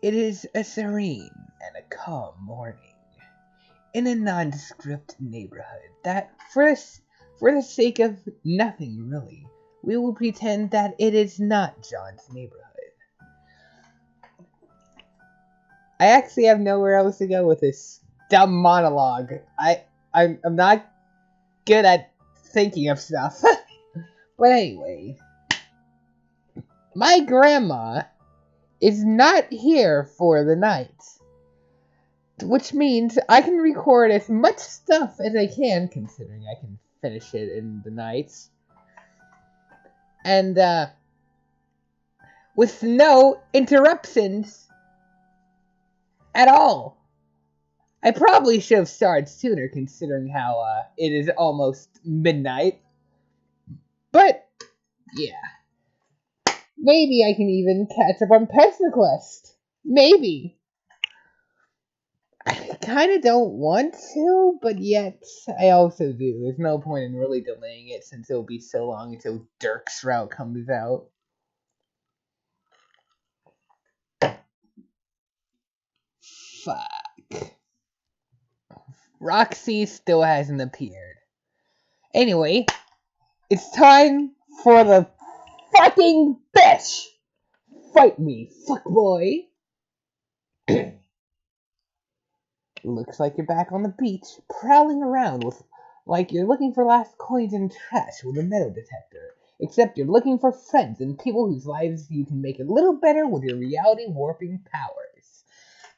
It is a serene and a calm morning in a nondescript neighborhood that, for the sake of nothing really, we will pretend that it is not John's neighborhood. I actually have nowhere else to go with this dumb monologue. I'm not good at thinking of stuff. But anyway, my grandma is not here for the night, which means I can record as much stuff as I can, considering I can finish it in the nights. And, with no interruptions at all. I probably should have started sooner, considering how, it is almost midnight. But, yeah. Maybe I can even catch up on Pesterquest. Maybe. I kind of don't want to, but yet I also do. There's no point in really delaying it since it'll be so long until Dirk's route comes out. Fuck. Roxy still hasn't appeared. Anyway, it's time for the fucking bitch! Fight me, fuckboy! Looks like you're back on the beach, prowling around like you're looking for lost coins and trash with a metal detector. Except you're looking for friends and people whose lives you can make a little better with your reality warping powers.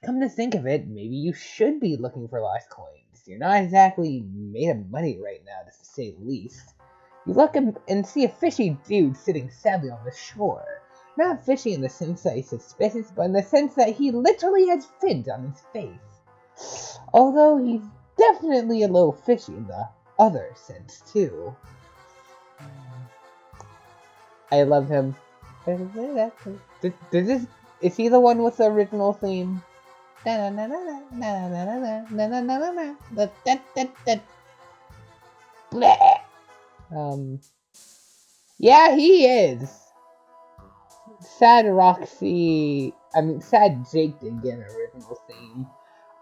Come to think of it, maybe you should be looking for lost coins. You're not exactly made of money right now, to say the least. You look and see a fishy dude sitting sadly on the shore. Not fishy in the sense that he's suspicious, but in the sense that he literally has fins on his face. Although he's definitely a little fishy in the other sense, too. I love him. Is he the one with the original theme? Yeah, he is. Sad Jake didn't get an original theme.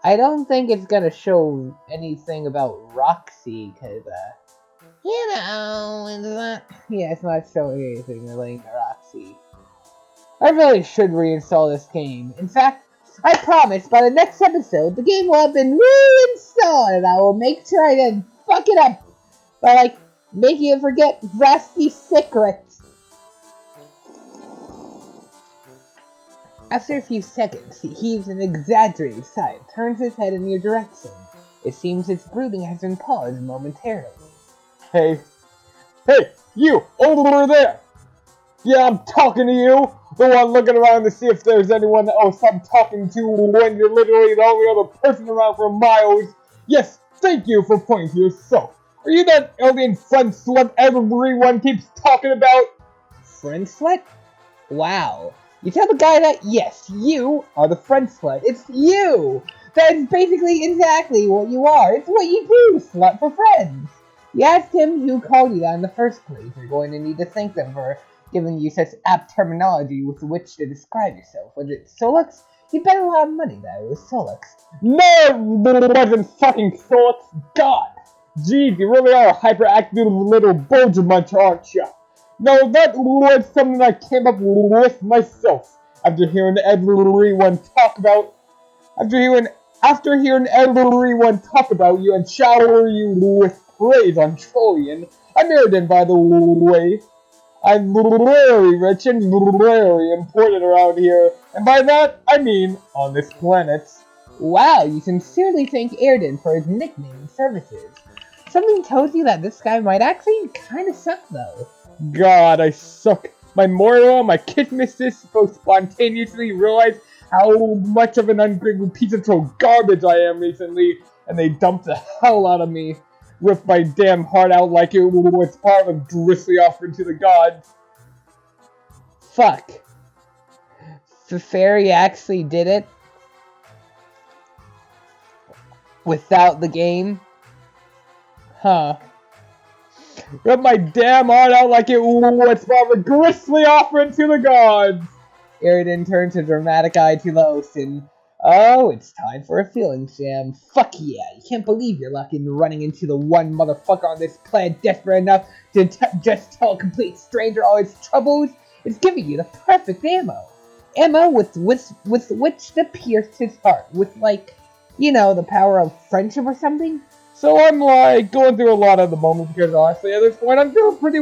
I don't think it's gonna show anything about Roxy, cause, it's not showing anything relating to Roxy. I really should reinstall this game. In fact, I promise by the next episode, the game will have been reinstalled, and I will make sure I didn't fuck it up by, making it forget Rusty's secrets. After a few seconds, he heaves an exaggerated sigh and turns his head in your direction. It seems its brooding has been paused momentarily. Hey, you, over there! Yeah, I'm talking to you! The one looking around to see if there's anyone else I'm talking to when you're literally the only other person around for miles. Yes, thank you for pointing to yourself. Are you that alien friend slut everyone keeps talking about? Friend slut? Wow. You tell the guy that, yes, you are the friend slut. It's you! That's basically exactly what you are. It's what you do, slut for friends. You asked him who called you that in the first place. You're going to need to thank them for giving you such apt terminology with which to describe yourself. Was it Solux? You bet a lot of money that it was Solux. No, it wasn't fucking Solux. God! Geez, you really are a hyperactive little bulger muncher, aren't you? No, that was something I came up with myself. After hearing everyone talk about you and shower you with praise on Trollian. I'm Airden, by the way. I'm very rich and very important around here, and by that I mean on this planet. Wow, you sincerely thank Airden for his nickname and services. Something tells you that this guy might actually kind of suck, though. God, I suck. My moral, my kid missus both spontaneously realized how much of an ungrateful piece of garbage I am recently, and they dumped the hell out of me. Ripped my damn heart out like it was part of a gristly offering to the gods. Fuck. The fairy actually did it? Without the game? Huh. Ripped my damn heart out like it was part of a gristly offering to the gods. Eridan turns a dramatic eye to the host and, oh, it's time for a feeling sham. Fuck yeah, you can't believe you're lucky in running into the one motherfucker on this planet desperate enough to just tell a complete stranger all his troubles. It's giving you the perfect ammo. Ammo with which to pierce his heart with, like, you know, the power of friendship or something. So I'm, like, going through a lot at the moment because, honestly, at this point, I'm feeling pretty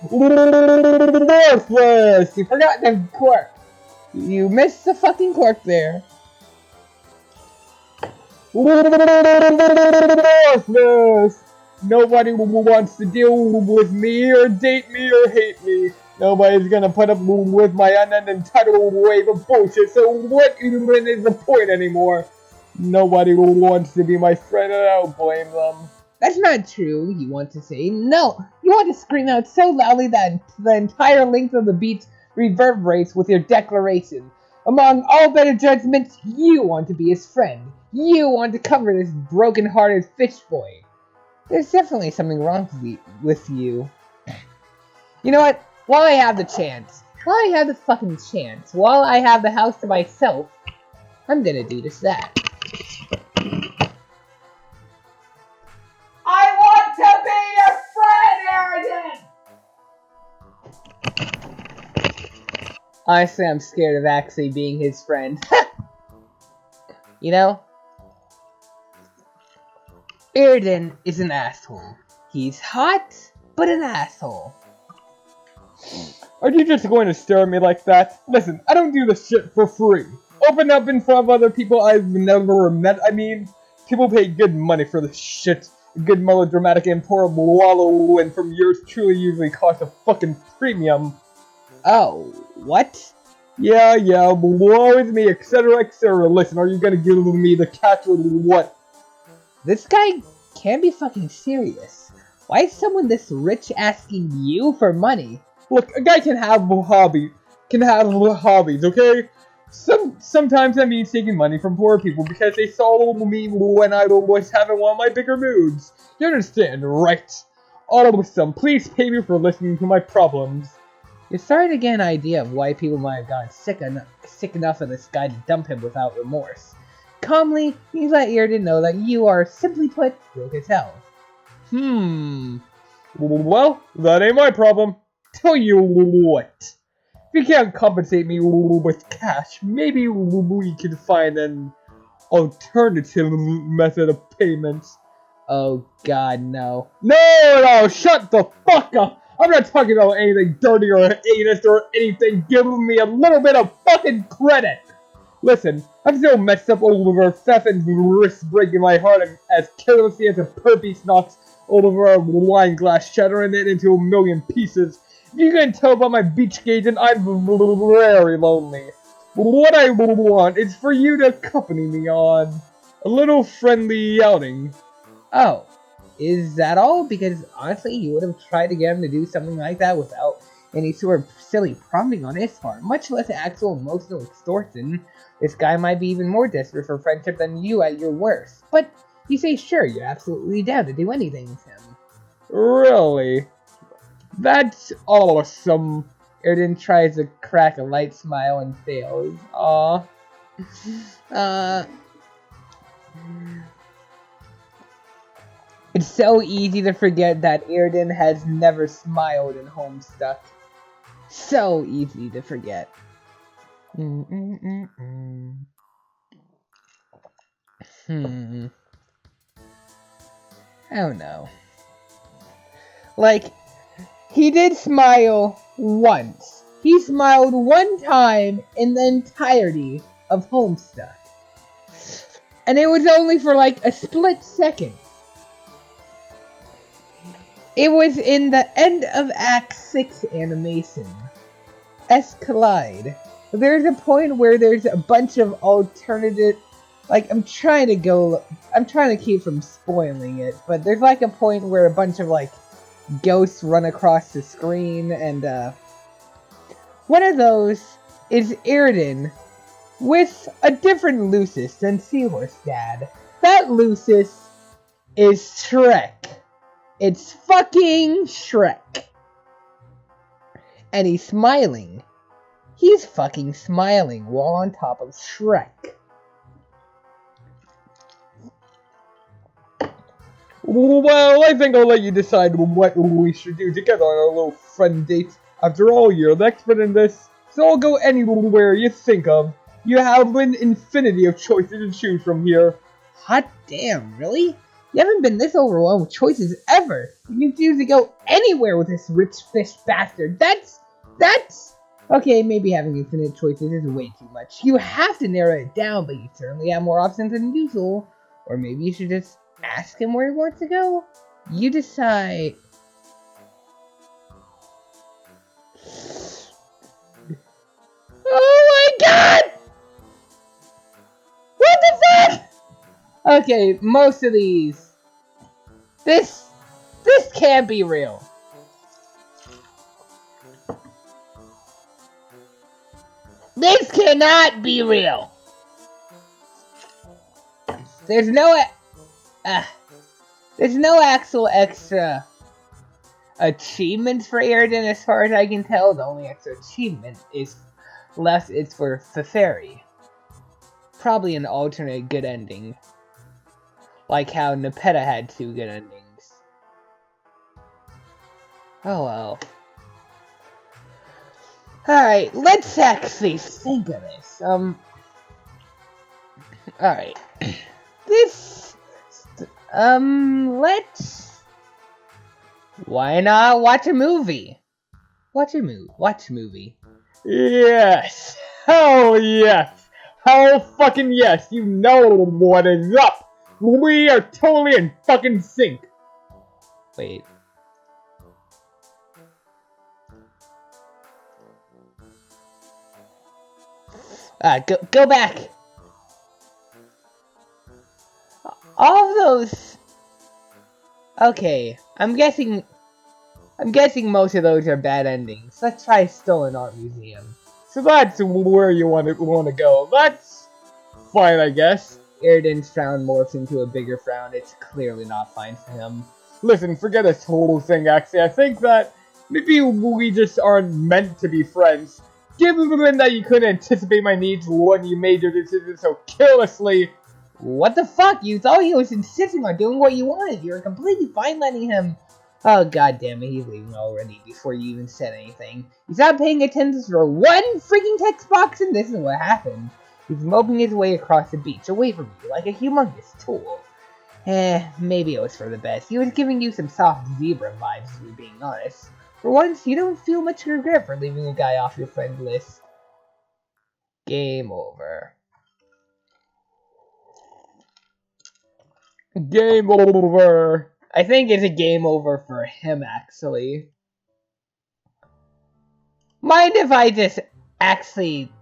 worthless. You forgot the quirk. You missed the fucking quirk there. Worthless. Nobody wants to deal with me or date me or hate me. Nobody's gonna put up with my unending tidal wave of bullshit, so what even is the point anymore? Nobody wants to be my friend, and I don't blame them. That's not true, you want to say. No, you want to scream out so loudly that the entire length of the beach reverberates with your declaration. Among all better judgments, you want to be his friend. You want to cover this broken-hearted fish boy. There's definitely something wrong with you. You know what? While I have the chance, while I have the fucking chance, while I have the house to myself, I'm gonna do just that. I want to be your friend, Eridan! Honestly, I'm scared of actually being his friend. You know? Eridan is an asshole. He's hot, but an asshole. Are you just going to stare at me like that? Listen, I don't do this shit for free. Open up in front of other people I've never met. I mean, people pay good money for this shit. Good melodramatic and poor wallow, and from yours truly usually costs a fucking premium. Oh, what? Yeah, woe is me, etc., etc. Listen, are you gonna give me the cash or what? This guy can't be fucking serious. Why is someone this rich asking you for money? Look, a guy can have hobbies, okay? Sometimes that means taking money from poor people because they saw me when I was having one of my bigger moods. You understand, right? Awesome, please pay me for listening to my problems. You're starting to get an idea of why people might have gotten sick enough of this guy to dump him without remorse. Calmly, you let Eridan know that you are, simply put, broke as hell. Well, that ain't my problem. Tell you what. If you can't compensate me with cash, maybe we can find an alternative method of payments. Oh god, no. No, shut the fuck up! I'm not talking about anything dirty or heinous or anything. Give me a little bit of fucking credit! Listen, I'm still messed up over theft and risk breaking my heart as carelessly as a perpiece knocks over a wine glass, shattering it into a million pieces. You can tell by my beach gauge and I'm very lonely. What I want is for you to accompany me on a little friendly outing. Oh, is that all? Because honestly, you would have tried to get him to do something like that without any sort of silly prompting on his part, much less actual emotional extortion. This guy might be even more desperate for friendship than you at your worst. But you say sure, you're absolutely down to do anything with him. Really? That's awesome. Eridan tries to crack a light smile and fails. Aww. It's so easy to forget that Eridan has never smiled in Homestuck. So easy to forget. I don't know. Like, he did smile once. He smiled one time in the entirety of Homestuck. And it was only for like a split second. It was in the end of Act 6 animation. Escalade. There's a point where there's a bunch of alternative... Like, I'm trying to keep from spoiling it, but there's like a point where a bunch of like ghosts run across the screen, and one of those is Eridan with a different Lucis than Seahorse Dad. That Lucis is Shrek. It's fucking Shrek. And he's smiling. He's fucking smiling while on top of Shrek. Well, I think I'll let you decide what we should do together on our little friend date. After all, you're the expert in this, so I'll go anywhere you think of. You have an infinity of choices to choose from here. Hot damn, really? You haven't been this overwhelmed with choices ever. You can choose to go anywhere with this rich fish bastard. That's... Okay, maybe having infinite choices is way too much. You have to narrow it down, but you certainly have more options than usual. Or maybe you should just ask him where he wants to go. You decide. Oh my god! What the fuck? Okay, most of these. This can't be real. This cannot be real. There's no actual extra achievements for Airden as far as I can tell. The only extra achievement is it's for Feferi. Probably an alternate good ending. Like how Nepeta had 2 good endings. Oh well. Alright, let's actually think of this. Alright. Why not watch a movie? Watch a movie. Yes! Hell yes! Hell fucking yes! You know what is up! We are totally in fucking sync! Wait. Go back! All of those... Okay, I'm guessing most of those are bad endings. Let's try Stolen Art Museum. So that's where you want to go. That's fine, I guess. Airden's frown morphs into a bigger frown. It's clearly not fine for him. Listen, forget this whole thing, actually. I think that maybe we just aren't meant to be friends. Given that you couldn't anticipate my needs when you made your decision so carelessly. What the fuck? You thought he was insisting on doing what you wanted. You were completely fine letting him... Oh, god damn it, he's leaving already before you even said anything. He's not paying attention for one freaking text box, and this is what happened. He's moping his way across the beach, away from you, like a humongous tool. Maybe it was for the best. He was giving you some soft zebra vibes, if we're being honest. For once, you don't feel much regret for leaving a guy off your friend list. Game over. Game over. I think it's a game over for him, actually. Mind if I just actually...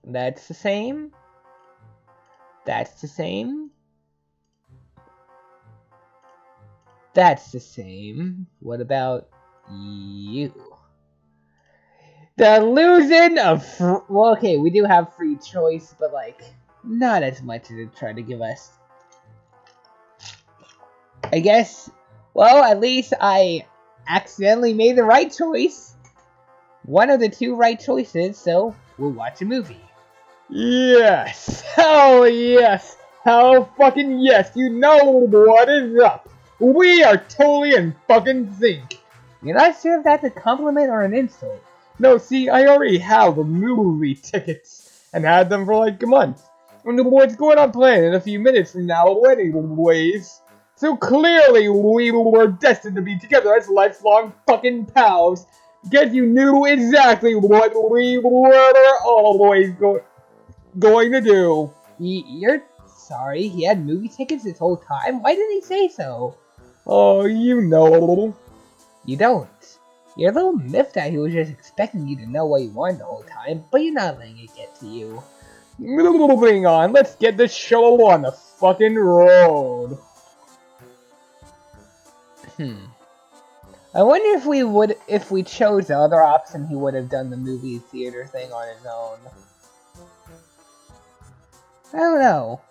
That's the same. That's the same. That's the same. What about you? The illusion of... Well, okay, we do have free choice, but, like, not as much as it tried to give us. I guess, well, at least I accidentally made the right choice. One of the 2 right choices, so we'll watch a movie. Yes! Hell yes! Hell fucking yes! You know what is up! We are totally in fucking sync! You're not sure if that's a compliment or an insult. No, see, I already have the movie tickets and had them for like a month. And what's going on planned in a few minutes from now anyways. So clearly we were destined to be together as lifelong fucking pals. Because you knew exactly what we were always going to do. You're sorry he had movie tickets this whole time? Why didn't he say so? Oh, you know. You don't. You're a little miffed that he was just expecting you to know what you wanted the whole time, but you're not letting it get to you. Moving on, let's get this show on the fucking road. I wonder if we chose the other option, he would have done the movie theater thing on his own. I don't know.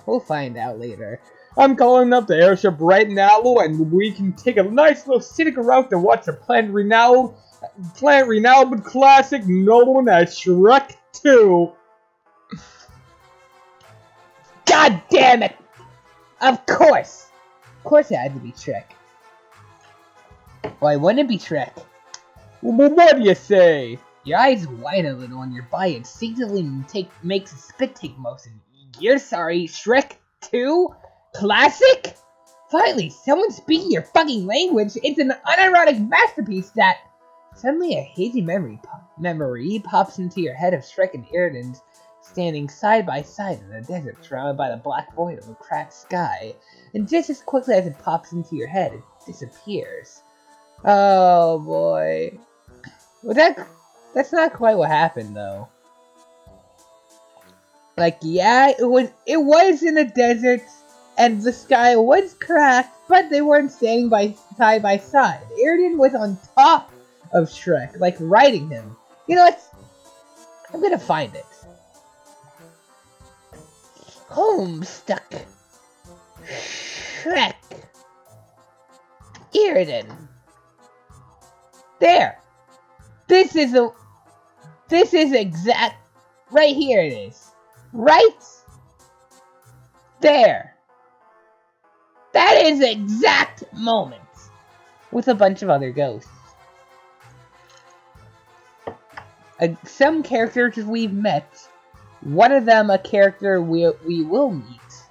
We'll find out later. I'm calling up the airship right now, and we can take a nice little scenic route to watch a planned renowned Plant renowned classic known as Shrek 2. God damn it! Of course! Of course it had to be Shrek. Why wouldn't it be Shrek? Well, what do you say? Your eyes widen a little and your body instinctively makes a spit-take motion. You're sorry, Shrek 2? Classic? Finally, someone speaking your fucking language. It's an unironic masterpiece that... Suddenly a hazy memory pops into your head of Shrek and Iridan standing side by side in the desert, surrounded by the black void of a cracked sky. And just as quickly as it pops into your head, it disappears. Oh boy. Well, that's not quite what happened though. Like, yeah, it was in a desert, and the sky was cracked, but they weren't standing side by side. Iridan was on top of Shrek, like riding him. You know what? I'm gonna find it. Homestuck. Shrek. Iridan. There. This is exact. Right here it is. Right there. That is exact moment. With a bunch of other ghosts. Some characters we've met. One of them a character we will meet.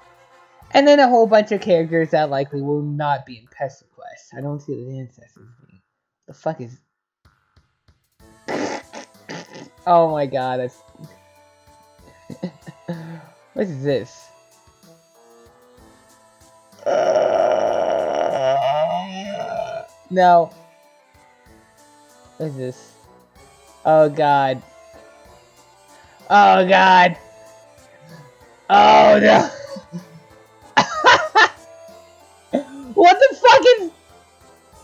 And then a whole bunch of characters that likely will not be in Pesterquest. I don't see the ancestors being. The fuck is... Oh my god, that's... What is this? No. What is this? Oh god. Oh god. Oh no. What the fuck is...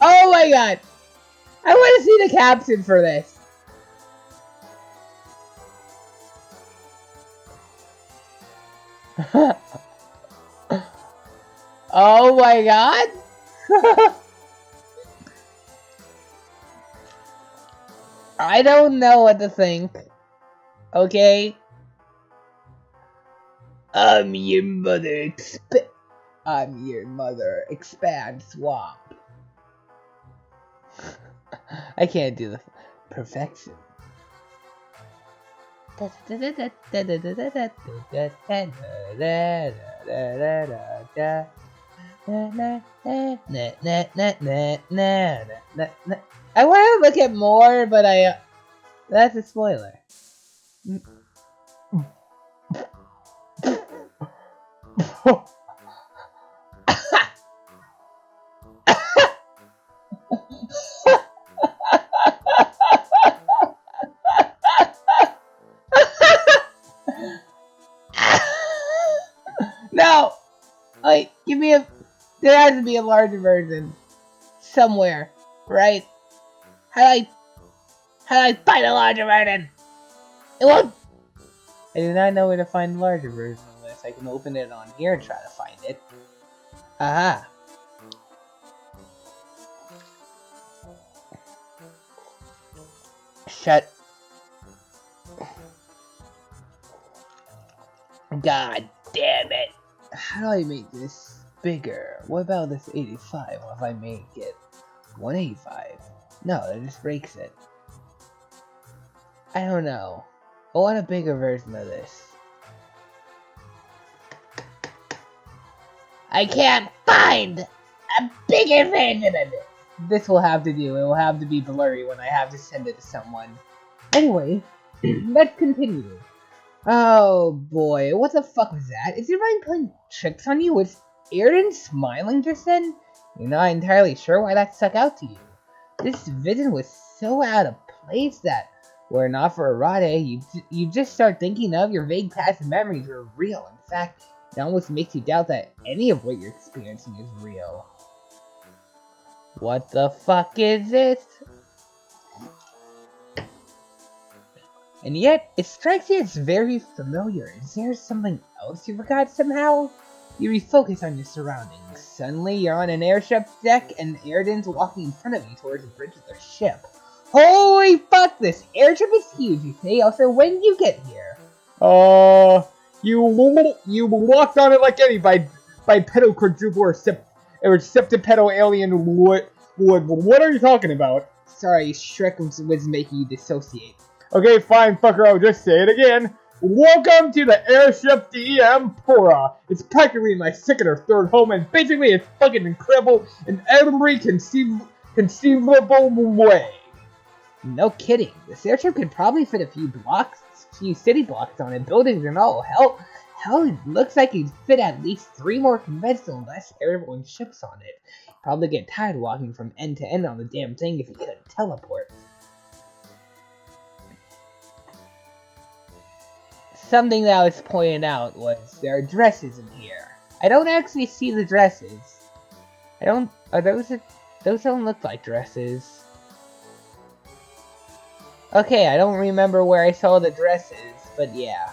Oh my god. I want to see the caption for this. Oh my god. I don't know what to think. Okay? I'm your mother, expand swamp. I can't do the perfection. I want to look at more, but that's a spoiler. No! Like, give me a... There has to be a larger version. Somewhere. Right? How do I find a larger version? It won't... I do not know where to find the larger version unless I can open it on here and try to find it. Aha. Shut. God damn it. How do I make this bigger? What about this 85? What if I make it 185? No, that just breaks it. I don't know. I want a bigger version of this. I can't find a bigger version of it. This will have to do. It will have to be blurry when I have to send it to someone. Anyway, let's continue. Oh boy, what the fuck was that? Is your mind playing tricks on you? Was Iridan smiling just then? You're not entirely sure why that stuck out to you. This vision was so out of place that, were it not for Arade, you just start thinking of your vague past memories were real. In fact, it almost makes you doubt that any of what you're experiencing is real. What the fuck is this? And yet, it strikes you as very familiar. Is there something else you forgot somehow? You refocus on your surroundings. Suddenly, you're on an airship deck, and Iridan's walking in front of you towards the bridge of their ship. Holy fuck, this airship is huge, you say? Also, when did you get here? You walked on it like any bipedal quadruple or septipedal alien would. What are you talking about? Sorry, Shrek was making you dissociate. Okay, fine, fucker, I'll just say it again. Welcome to the Airship DM Pora. It's practically my second or third home, and basically it's fucking incredible in every conceivable way. No kidding. This airship could probably fit a few city blocks on it, buildings and all. Hell, it looks like it'd fit at least 3 more conventional, less airborne ships on it. You'd probably get tired walking from end to end on the damn thing if you couldn't teleport. Something that was pointed out was there are dresses in here. I don't actually see the dresses. Those don't look like dresses. Okay, I don't remember where I saw the dresses, but yeah.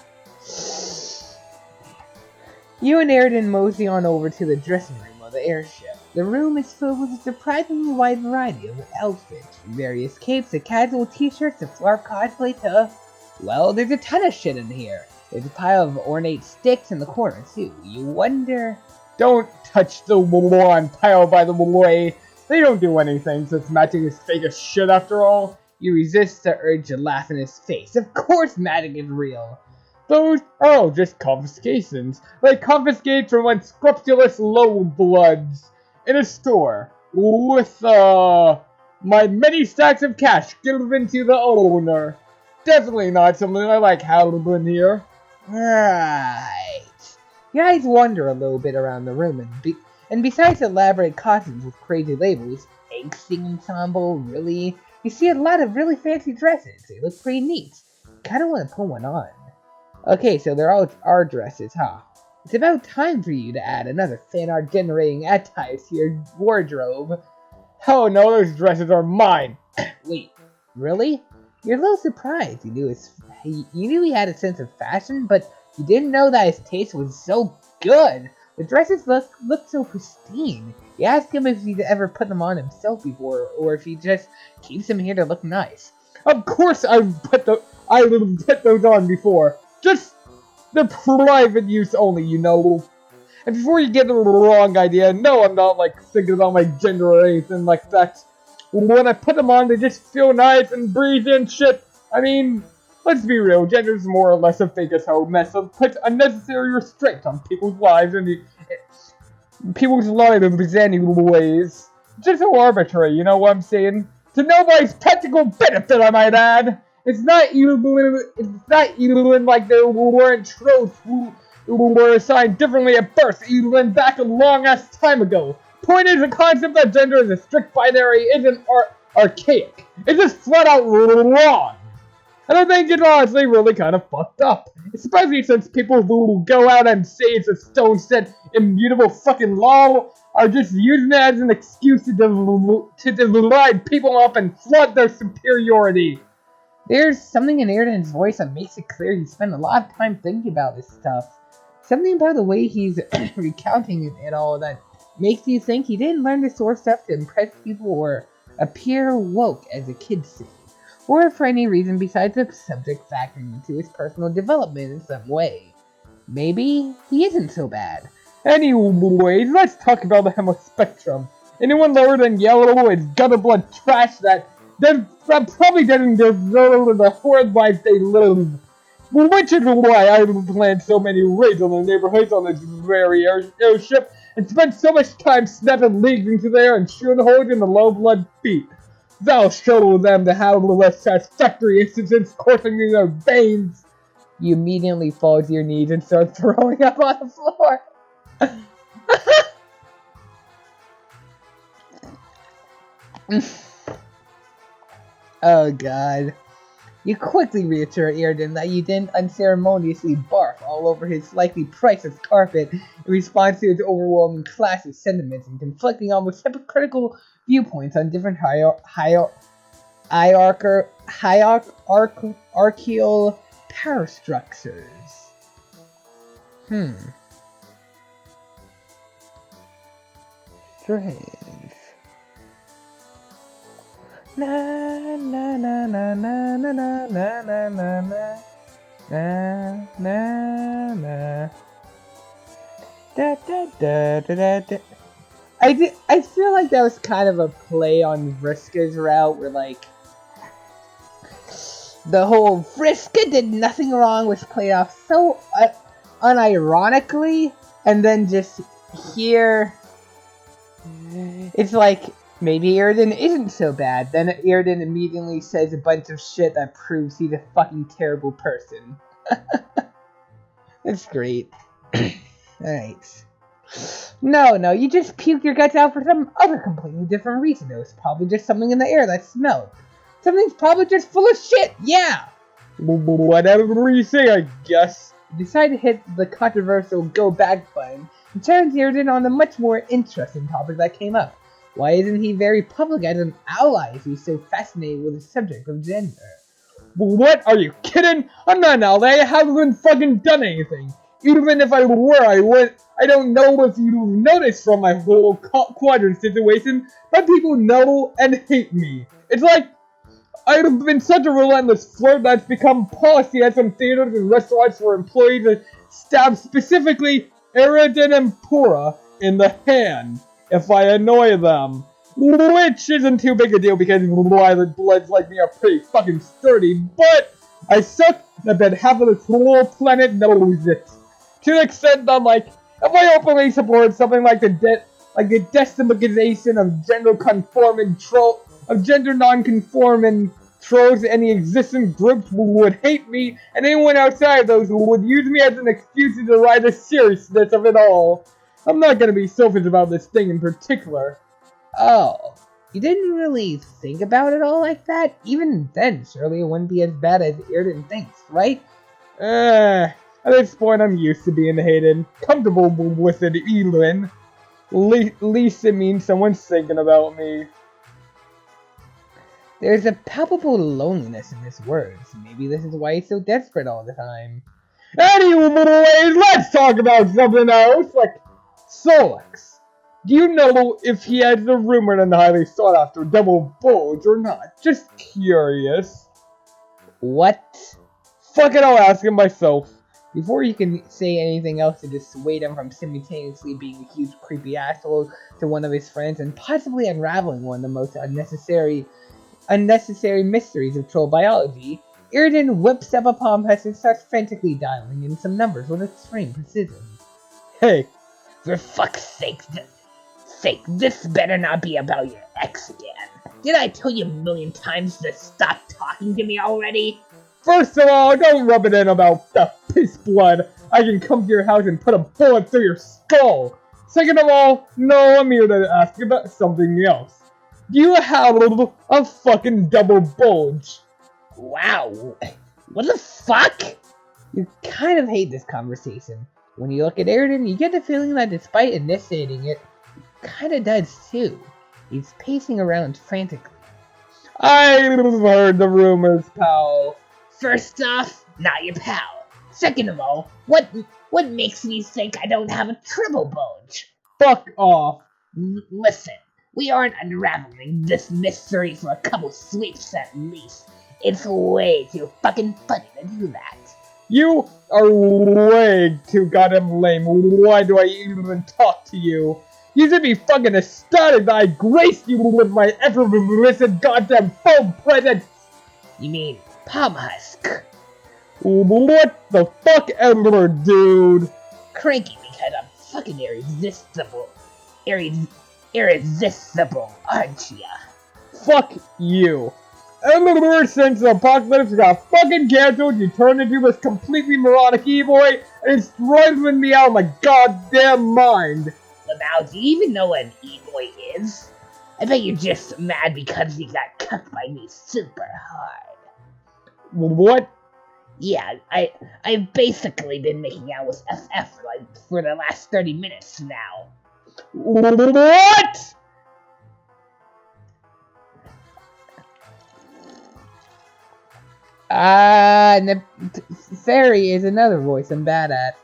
You and Airden mosey on over to the dressing room of the airship. The room is filled with a surprisingly wide variety of outfits, from various capes to casual t-shirts to flarp cosplay to... Well, there's a ton of shit in here. There's a pile of ornate sticks in the corner, too. You wonder... Don't touch the one pile, by the way. They don't do anything, so it's matching is fake as shit after all. You resist the urge to laugh in his face. Of course magic is real. Those are all just confiscations. Like confiscate from unscrupulous low bloods in a store with my many stacks of cash given to the owner. Definitely not something I like having here. Right. Your eyes wander a little bit around the room, and besides elaborate costumes with crazy labels, egg sing ensemble, really, you see a lot of really fancy dresses. They look pretty neat. Kinda want to put one on. Okay, so they're all our dresses, huh? It's about time for you to add another fan art generating attire to your wardrobe. Oh no, those dresses are mine. Wait, really? You're a little surprised. You knew he had a sense of fashion, but you didn't know that his taste was so good. The dresses look so pristine. You ask him if he's ever put them on himself before, or if he just keeps them here to look nice. Of course I've put those on before. Just the private use only, you know. And before you get the wrong idea, no, I'm not like thinking about my gender or anything like that. When I put them on, they just feel nice and breezy and shit. I mean, let's be real, gender's more or less a fake as hell mess of puts unnecessary restraint on people's lives and anyways. Just so arbitrary, you know what I'm saying? To nobody's practical benefit, I might add. It's not even like there weren't tropes who were assigned differently at birth, even back a long ass time ago. Point is, the concept that gender is a strict binary isn't archaic. It's just flat out wrong. And I think it's honestly really kind of fucked up. Especially since people who go out and say it's a stone-set immutable fucking law are just using it as an excuse to divide people up and flood their superiority. There's something in Airden's voice that makes it clear he spent a lot of time thinking about this stuff. Something about the way he's recounting it all that makes you think he didn't learn this sort of stuff to impress people or appear woke, as the kids say, or for any reason besides the subject factoring into his personal development in some way. Maybe he isn't so bad. Anyways, let's talk about the Hemo spectrum. Anyone lower than yellow is gutter blood trash that probably doesn't deserve the horrid life they live. Which is why I planned so many raids on the neighborhoods on this very airship and spent so much time snapping leagues into the air and shooting holes in the low blood feet. That'll show them to have the less satisfactory incidents coursing in their veins. You immediately fall to your knees and start throwing up on the floor. Oh god. You quickly reassure Airden that you didn't unceremoniously barf all over his likely priceless carpet in response to his overwhelming classist sentiments and conflicting almost hypocritical viewpoints on different hierarchical power structures. Strange. Na na na na na na na na na na na na na. Da da da da da da. I feel like that was kind of a play on Vriska's route, where like the whole Vriska did nothing wrong was played off so unironically, and then just here it's like maybe Iridan isn't so bad. Then Iridan immediately says a bunch of shit that proves he's a fucking terrible person. That's great. Alright. No, you just puked your guts out for some other completely different reason. It was probably just something in the air that smelled. Something's probably just full of shit, yeah! Whatever you say, I guess. You decide to hit the controversial go back button and turns Iridan on the much more interesting topic that came up. Why isn't he very public as an ally if he's so fascinated with the subject of gender? What? Are you kidding? I'm not an ally. I haven't fucking done anything. Even if I were, I don't know if you've noticed from my whole quadrant situation, but people know and hate me. It's like I've been such a relentless flirt that's become policy at some theaters and restaurants for employees to stab specifically Iridan and Pura in the hand if I annoy them. Which isn't too big a deal because violent bloods like me are pretty fucking sturdy, but I suck and I bet half of this whole planet knows it. To the extent that, like, if I openly support something like the destigmatization of gender non-conforming trolls, any existing group would hate me, and anyone outside of those would use me as an excuse to deride the seriousness of it all. I'm not gonna be selfish about this thing in particular. Oh, you didn't really think about it all like that? Even then, surely it wouldn't be as bad as Iridan thinks, right? At this point, I'm used to being hated. Comfortable with it, even. Least it means someone's thinking about me. There's a palpable loneliness in his words. Maybe this is why he's so desperate all the time. Anyways, let's talk about something else, like Solix. Do you know if he has the rumored and highly sought after double bulge or not? Just curious. What? Fuck it, I'll ask him myself. Before you can say anything else to dissuade him from simultaneously being a huge creepy asshole to one of his friends and possibly unraveling one of the most unnecessary mysteries of troll biology, Iridan whips up a palm press and starts frantically dialing in some numbers with extreme precision. Hey, for fuck's sake, this better not be about your ex again. Did I tell you a million times to stop talking to me already? First of all, don't rub it in about the piss blood. I can come to your house and put a bullet through your skull. Second of all, no, I'm here to ask you about something else. Do you have a fucking double bulge? Wow, what the fuck? You kind of hate this conversation. When you look at Iridan, you get the feeling that despite initiating it, he kinda does too. He's pacing around frantically. I've heard the rumors, pal. First off, not your pal. Second of all, what makes me think I don't have a triple bulge? Fuck off. Listen, we aren't unraveling this mystery for a couple sleeps at least. It's way too fucking funny to do that. You are way too goddamn lame. Why do I even talk to you? You should be fucking ecstatic that I graced you with my effervescent goddamn phone present. You mean palm husk? What the fuck ever, dude? Cranky because I'm fucking irresistible, aren't ya? Fuck you. Ever since the apocalypse got fucking cancelled, you turned into this completely moronic e-boy, and it's driving me out of my goddamn mind. Now, do you even know what an e-boy is? I bet you're just mad because you got cucked by me super hard. What? Yeah, I've basically been making out with FF for the last 30 minutes now. What? Fairy is another voice I'm bad at.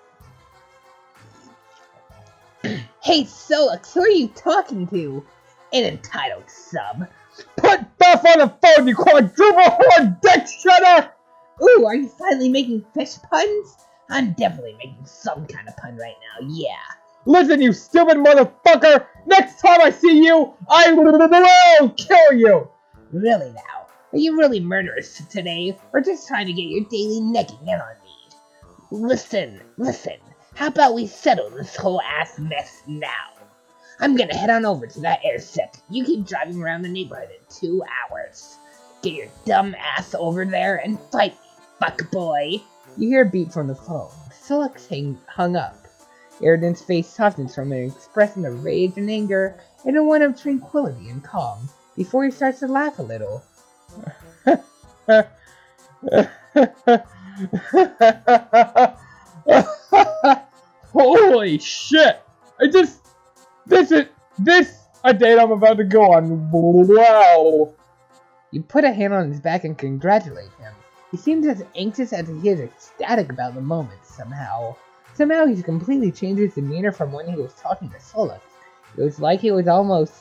Hey, Solix, who are you talking to? An entitled sub. Put Beth on the phone, you quadruple horn dick shredder! Ooh, are you finally making fish puns? I'm definitely making some kind of pun right now, yeah. Listen, you stupid motherfucker! Next time I see you, I will kill you! Really now? Are you really murderous today, or just trying to get your daily necking in on me? Listen, how about we settle this whole ass mess now? I'm gonna head on over to that airship. You keep driving around the neighborhood in 2 hours. Get your dumb ass over there and fight me, fuck boy. You hear a beep from the phone. Solix hung up. Eridan's face softens from an expression of rage and anger into one of tranquility and calm, before he starts to laugh a little. Holy shit! This a date I'm about to go on. Wow! You put a hand on his back and congratulate him. He seems as anxious as he is ecstatic about the moment somehow. Somehow he's completely changed his demeanor from when he was talking to Solix. It was like he was almost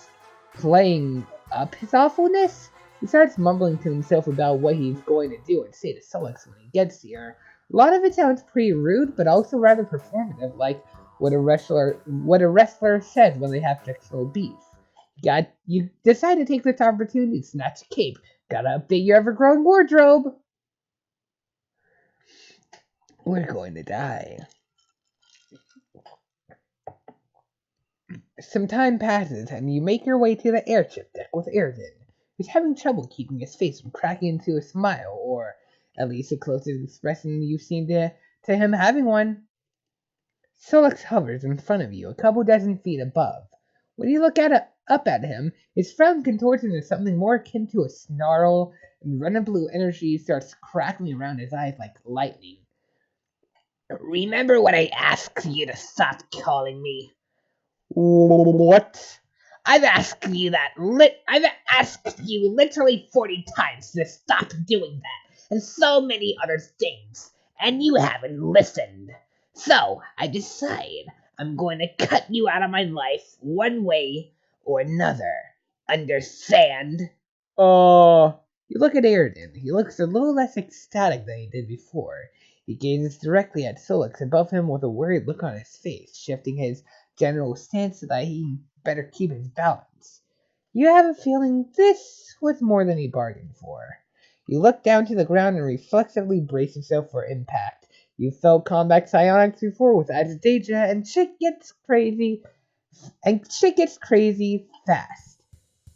playing up his awfulness. He starts mumbling to himself about what he's going to do and say to Solix when he gets here. A lot of it sounds pretty rude, but also rather performative, like what a wrestler says when they have sexual beef. You decide to take this opportunity to snatch a cape. Gotta update your ever-growing wardrobe. We're going to die. Some time passes, and you make your way to the airship deck with Erden, who's having trouble keeping his face from cracking into a smile, or at least the closest expression you've seen to him having one. Solix hovers in front of you, a couple dozen feet above. When you look up at him, his frown contorts into something more akin to a snarl, and red and blue energy starts crackling around his eyes like lightning. Remember when I asked you to stop calling me? What? I've asked you literally 40 times to stop doing that, and so many other things, and you haven't listened. So, I decide I'm going to cut you out of my life one way or another. Understand? You look at Erden. He looks a little less ecstatic than he did before. He gazes directly at Solix above him with a worried look on his face, shifting his general stance so that he better keep his balance. You have a feeling this was more than he bargained for. You look down to the ground and reflexively brace yourself for impact. You felt combat psionics before with Agitasia, and shit gets crazy fast.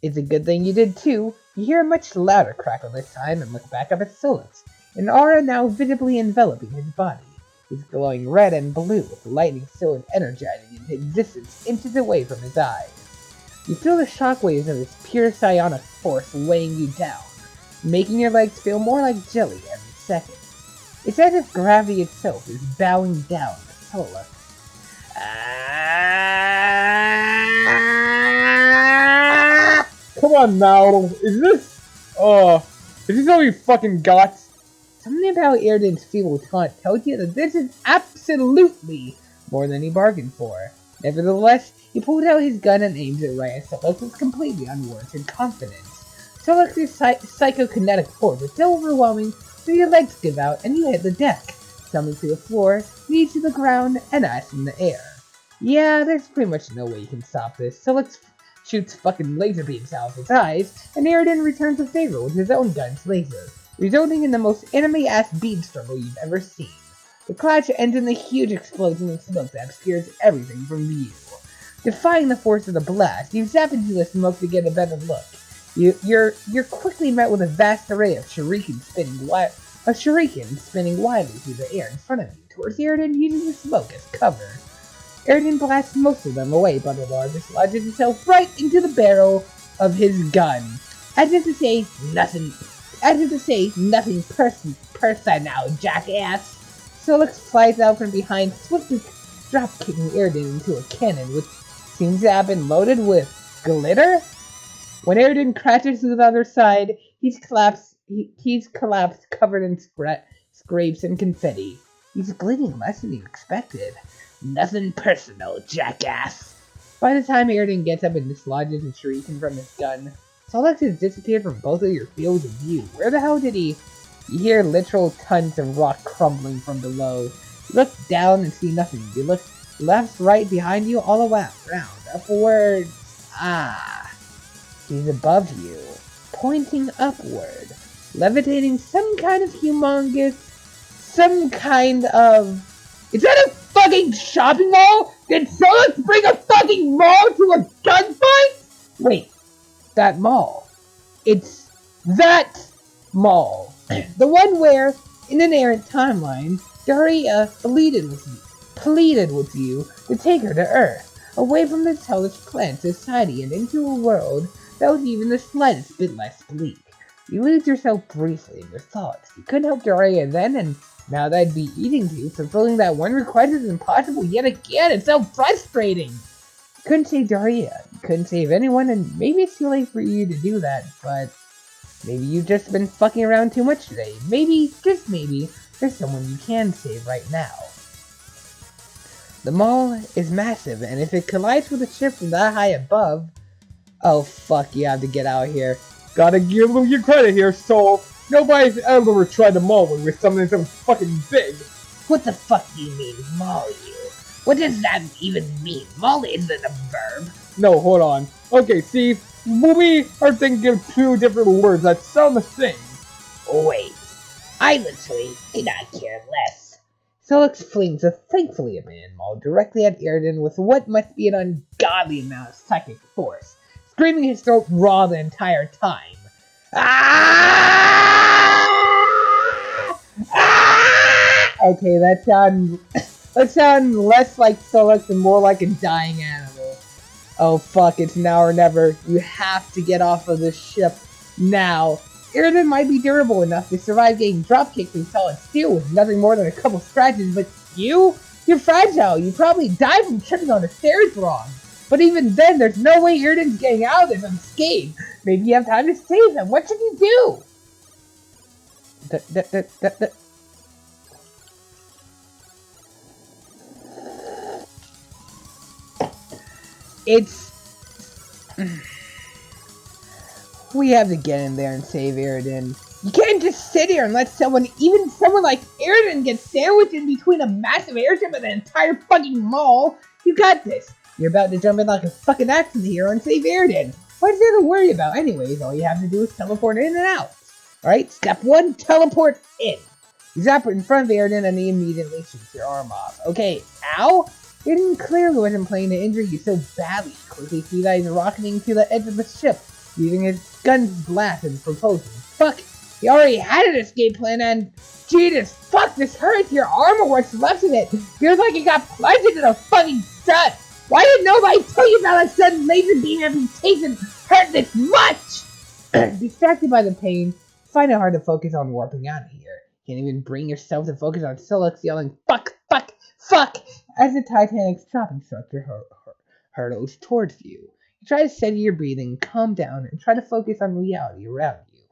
It's a good thing you did too. You hear a much louder crackle this time and look back up at Solix, an aura now visibly enveloping his body. He's glowing red and blue, with lightning still energizing into existence inches away from his eyes. You feel the shockwaves of his pure psionic force weighing you down, making your legs feel more like jelly every second. It's as if gravity itself is bowing down to Solix. Come on now, is this all you fucking got? Something about Erden's feeble taunt tells you that this is absolutely more than he bargained for. Nevertheless, he pulls out his gun and aims it right at Solix with completely unwarranted confidence. Solix's psychokinetic force is so overwhelming that your legs give out and you hit the deck, stumbling to the floor, knees to the ground, and ass in the air. Yeah, there's pretty much no way you can stop this. Solix shoots fucking laser beams out of his eyes, and Erden returns the favor with his own gun's laser, resulting in the most anime-ass bead struggle you've ever seen. The clash ends in a huge explosion of smoke that obscures everything from view. Defying the force of the blast, you zap into the smoke to get a better look. You're quickly met with a vast array of shurikens spinning wildly through the air in front of you, towards Erden using the smoke as cover. Erden blasts most of them away, but the largest lodges itself right into the barrel of his gun, as if to say nothing personal, jackass. Solix flies out from behind, swiftly drop-kicking Erden into a cannon, which seems to have been loaded with glitter. When Erden crashes to the other side, he's collapsed covered in scrapes and confetti. He's bleeding less than you expected. Nothing personal, jackass. By the time Erden gets up and dislodges a shuriken from his gun, Solix has disappeared from both of your fields of view. Where the hell did he... You hear literal tons of rock crumbling from below. You look down and see nothing. You look left, right, behind you, all around, upwards. Ah. He's above you, pointing upward, levitating some kind of humongous, some kind of... Is that a fucking shopping mall? Did Solix bring a fucking mall to a gunfight? Wait, that mall. It's that mall. The one where, in an errant timeline, Daria pleaded with you to take her to Earth, away from this hellish plant society and into a world that was even the slightest bit less bleak. You lose yourself briefly in your thoughts. You couldn't help Daria then, and now that I'd be eating you, fulfilling that one request is impossible yet again. It's so frustrating. You couldn't save Daria. You couldn't save anyone, and maybe it's too late for you to do that, but maybe you've just been fucking around too much today. Maybe, just maybe, there's someone you can save right now. The mall is massive, and if it collides with a ship from that high above... Oh fuck, you have to get out of here. Gotta give them your credit here, Soul. Nobody's ever tried to maul me with something so fucking big. What the fuck do you mean, maul you? What does that even mean? Maul isn't a verb. No, hold on. Okay, see, we are thinking of two different words that sound the same. Wait, I literally could not care less. Solix flings a thankfully abandoned maul directly at Iridan with what must be an ungodly amount of psychic force, screaming his throat raw the entire time. Ah! Ah! Okay, that sound less like Solix and more like a dying animal. Oh fuck, it's now or never. You have to get off of this ship now. Iridan might be durable enough to survive getting dropkicked in solid steel with nothing more than a couple scratches, but you're fragile. You probably died from tripping on the stairs wrong. But even then, there's no way Iridan's getting out of this unscathed. Maybe you have time to save him. What should you do? We have to get in there and save Iridan. You can't just sit here and let someone like Iridan get sandwiched in between a massive airship and an entire fucking mall. You got this. You're about to jump in like a fucking accident here and save Iridan. What's there to worry about? Anyways, all you have to do is teleport in and out. Alright, step 1, teleport in. You zap it in front of Iridan and he immediately shoots your arm off. Okay, ow? Iridan clearly wasn't planning to injure you so badly. You quickly see that he's rocketing to the edge of the ship, using his gun's blast as proposal. Fuck! He already had an escape plan and... Jesus, fuck, this hurts! Your arm or what's left of it! Feels like it got plunged into the fucking sun! Why didn't nobody tell you about a sudden laser beam amputation hurt this much? Distracted by the pain, you find it hard to focus on warping out of here. You can't even bring yourself to focus on Solix yelling, fuck, fuck, fuck, as the Titanic's chopping structure hurtles towards you. You try to steady your breathing, calm down, and try to focus on reality around you.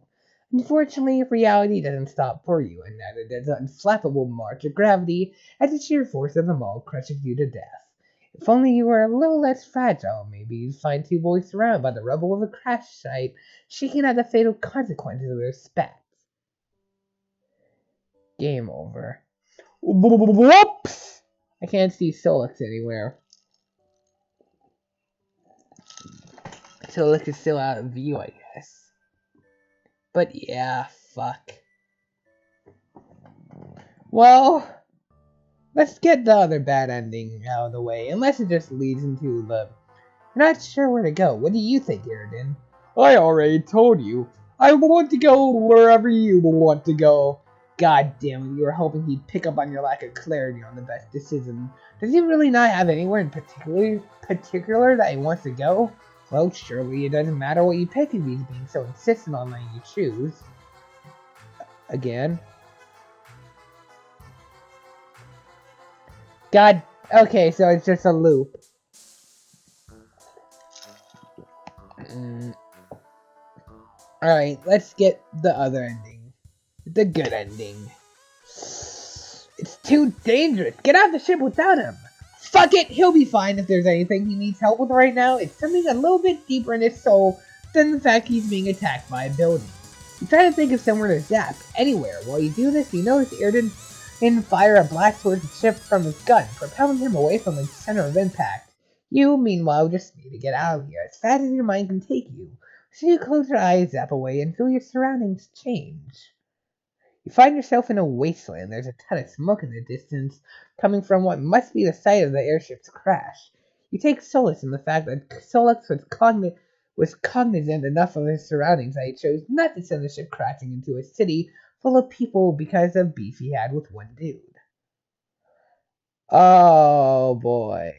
Unfortunately, reality doesn't stop for you, and neither does the unflappable march of gravity as the sheer force of the mall crushes you to death. If only you were a little less fragile, maybe you'd find two boys surrounded by the rubble of a crash site, shaking at the fatal consequences of their spats. Game over. Whoops! I can't see Solix anywhere. Solix is still out of view, I guess. But yeah, fuck. Well, let's get the other bad ending out of the way, unless it just leads into the... You're not sure where to go. What do you think, Iridan? I already told you. I want to go wherever you want to go. God damn it, you were hoping he'd pick up on your lack of clarity on the best decision. Does he really not have anywhere in particular that he wants to go? Well, surely it doesn't matter what you pick if he's being so insistent on letting you choose. Again. God, okay, so it's just a loop. Alright, let's get the other ending. The good ending. It's too dangerous. Get off the ship without him. Fuck it, he'll be fine if there's anything he needs help with right now. It's something a little bit deeper in his soul than the fact he's being attacked by a building. You try to think of somewhere to zap, anywhere. While you do this, you notice Ayrton fire a black towards the ship from his gun, propelling him away from its center of impact. You, meanwhile, just need to get out of here as fast as your mind can take you. So you close your eyes, zap away, and feel your surroundings change. You find yourself in a wasteland. There's a ton of smoke in the distance, coming from what must be the site of the airship's crash. You take solace in the fact that Solix was cognizant enough of his surroundings that he chose not to send the ship crashing into a city full of people because of beef he had with one dude. Oh boy.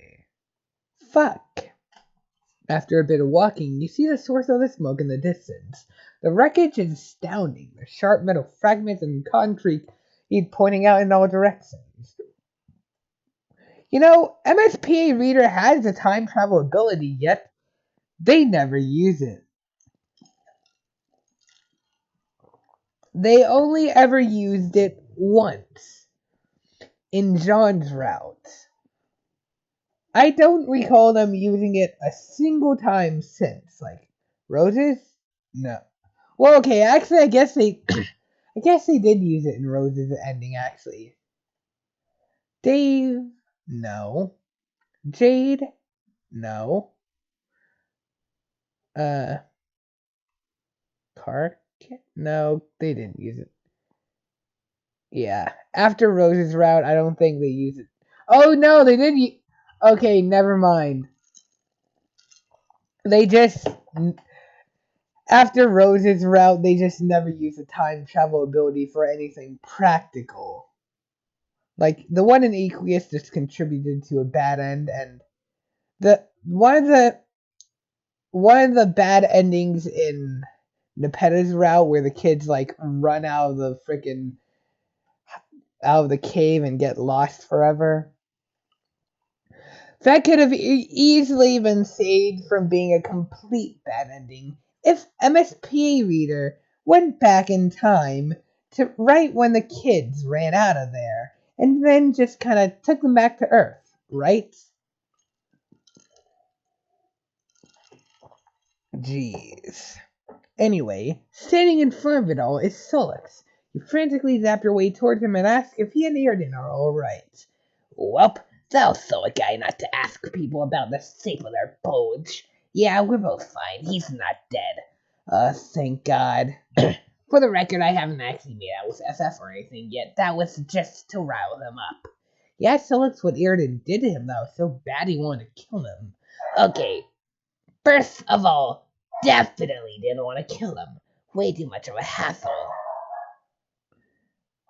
Fuck. After a bit of walking, you see the source of the smoke in the distance. The wreckage is astounding. The sharp metal fragments and concrete pointing out in all directions. You know, MSPA Reader has the time travel ability, yet they never use it. They only ever used it once in John's route. I don't recall them using it a single time since. Like, Roses? No. Well, okay, actually, I guess they did use it in Rose's ending, actually. Dave? No. Jade? No. Clark? No, they didn't use it. Yeah. After Rose's route, I don't think they used it. Oh, no, they did Okay, never mind. They just... After Rose's route, they just never used the time travel ability for anything practical. Like, the one in Aqueous just contributed to a bad end, and one of the bad endings in Nepeta's route where the kids like run out of the cave and get lost forever. That could have easily been saved from being a complete bad ending if MSPA Reader went back in time to right when the kids ran out of there and then just kind of took them back to Earth, right? Jeez. Anyway, standing in front of it all is Solix. You frantically zap your way towards him and ask if he and Ayrton are alright. Welp, thou so a guy not to ask people about the shape of their bulge. Yeah, we're both fine. He's not dead. Thank God. For the record, I haven't actually made out with FF or anything yet. That was just to rile him up. Yeah, Solix, what Ayrton did to him that was so bad he wanted to kill him. Okay, first of all, definitely didn't want to kill him. Way too much of a hassle.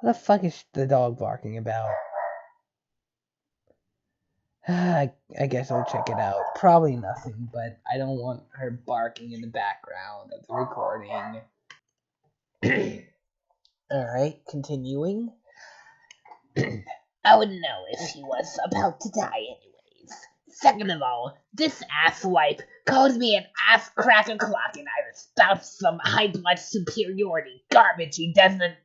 What the fuck is the dog barking about? I guess I'll check it out. Probably nothing, but I don't want her barking in the background of the recording. Alright, continuing. I would know if he was about to die anyways. Second of all, this asswipe calls me an ass crack o'clock and I spouts some high blood superiority garbage he doesn't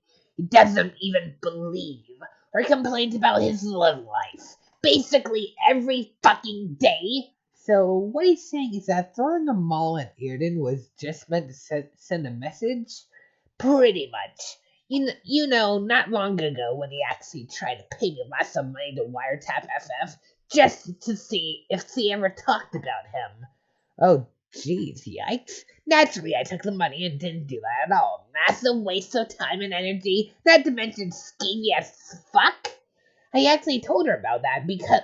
even believe, or complains about his love life. Basically every fucking day. So what he's saying is that throwing a maul at Ayrton was just meant to send a message? Pretty much. You know, not long ago when he actually tried to pay me lots of money to wiretap FF just to see if he ever talked about him. Oh, jeez, yikes. Naturally, I took the money and didn't do that at all. Massive waste of time and energy, not to mention schemey as fuck. I actually told her about that because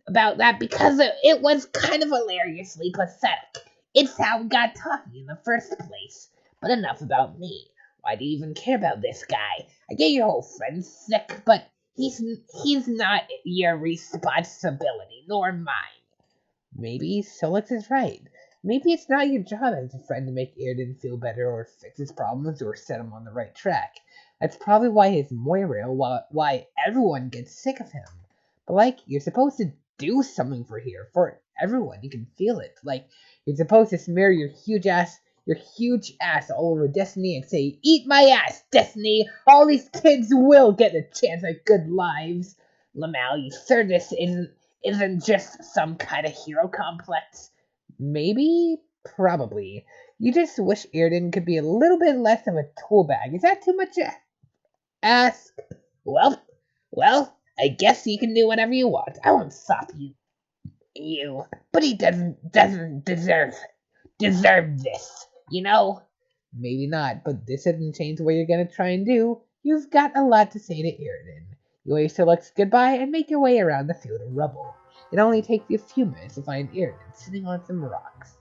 it was kind of hilariously pathetic. It's how we got talking in the first place. But enough about me. Why do you even care about this guy? I get your whole friend's sick, but he's not your responsibility, nor mine. Maybe Solix is right. Maybe it's not your job as a friend to make Ayrton feel better or fix his problems or set him on the right track. That's probably why his Moira, why everyone gets sick of him. But like, you're supposed to do something for everyone. You can feel it. Like, you're supposed to smear your huge ass all over Destiny and say, "Eat my ass, Destiny! All these kids will get a chance at good lives." Lamau, you sure this isn't just some kind of hero complex? Maybe? Probably. You just wish Irden could be a little bit less of a tool bag. Is that too much to ask? Well, I guess you can do whatever you want. I won't stop you. But he doesn't deserve this, you know? Maybe not, but this doesn't change what you're gonna try and do. You've got a lot to say to Irden. You wave Solix goodbye and make your way around the field of rubble. It only takes you a few minutes to find Irden sitting on some rocks.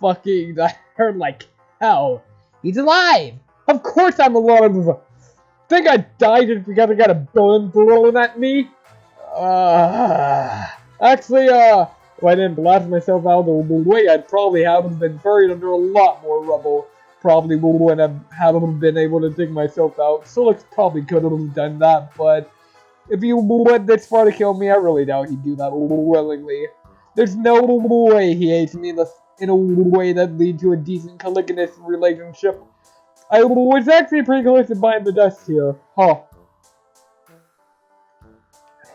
Fucking, that hurt like hell. He's alive! Of course I'm alive! Think I died just because I got a bullet thrown at me? Actually, if I didn't blast myself out of the way, I'd probably have been buried under a lot more rubble. Probably wouldn't have been able to dig myself out. Solix probably could have done that, but if you went this far to kill me, I really doubt he'd do that willingly. There's no way he hates me in a way that lead to a decent colliginous relationship. I was actually pretty close to buying the dust here. Huh.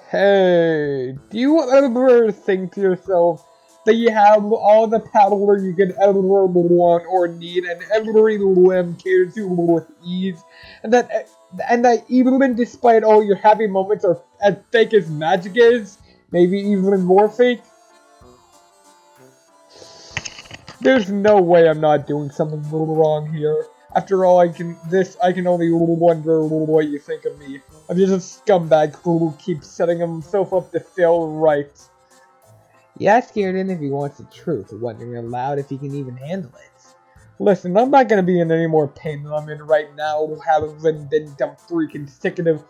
Hey, do you ever think to yourself that you have all the power you could ever want or need, and every limb caters to with ease, and that even despite all your happy moments are as fake as magic is, maybe even more fake? There's no way I'm not doing something wrong here. After all, I can only wonder what you think of me. I'm just a scumbag who keeps setting himself up to fail right. You ask Irden if he wants the truth, wondering aloud if he can even handle it. Listen, I'm not gonna be in any more pain than I'm in right now, having been dumped 3 consecutive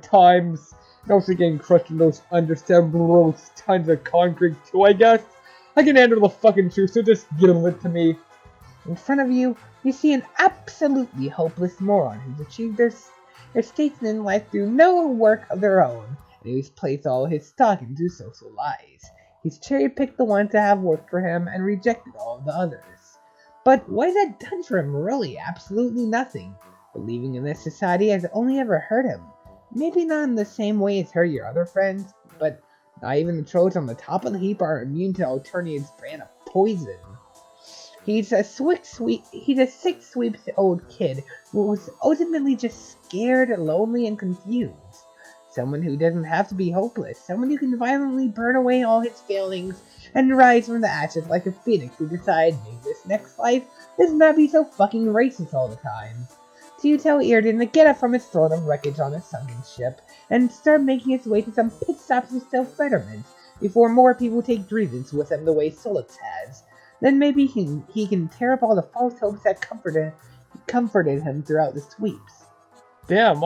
times, and also getting crushed in those under several tons of concrete too, I guess. I can handle the fucking truth, so just give it to me. In front of you, you see an absolutely hopeless moron who's achieved their station in life through no work of their own, and who's placed all his stock into social lies. He's cherry-picked the ones that have worked for him and rejected all of the others. But what has that done for him? Really, absolutely nothing. Believing in this society has only ever hurt him. Maybe not in the same way as hurt your other friends, but not even the trolls on the top of the heap are immune to Alternative's brand of poison. He's a six-sweeps old kid who was ultimately just scared, lonely, and confused. Someone who doesn't have to be hopeless. Someone who can violently burn away all his failings and rise from the ashes like a phoenix who decides maybe this next life does not be so fucking racist all the time. So you tell Irden to get up from his throne of wreckage on a sunken ship and start making his way to some pit stops of self-betterment before more people take grievance with him the way Solix has. Then maybe he can tear up all the false hopes that comforted him throughout the sweeps. Damn,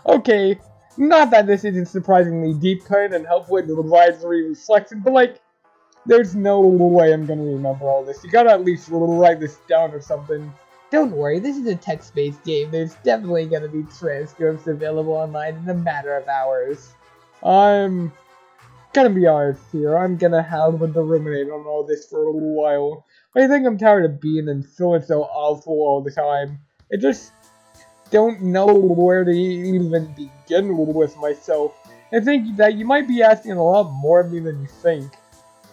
okay, not that this isn't surprisingly deep cut and helpful in the advisory reflection, but like, there's no way I'm gonna remember all this. You gotta at least write this down or something. Don't worry, this is a text-based game. There's definitely gonna be transcripts available online in a matter of hours. I'm gonna be honest here. I'm gonna have to ruminate on all this for a little while. I think I'm tired of being and feeling so awful all the time. I just don't know where to even begin with myself. I think that you might be asking a lot more of me than you think.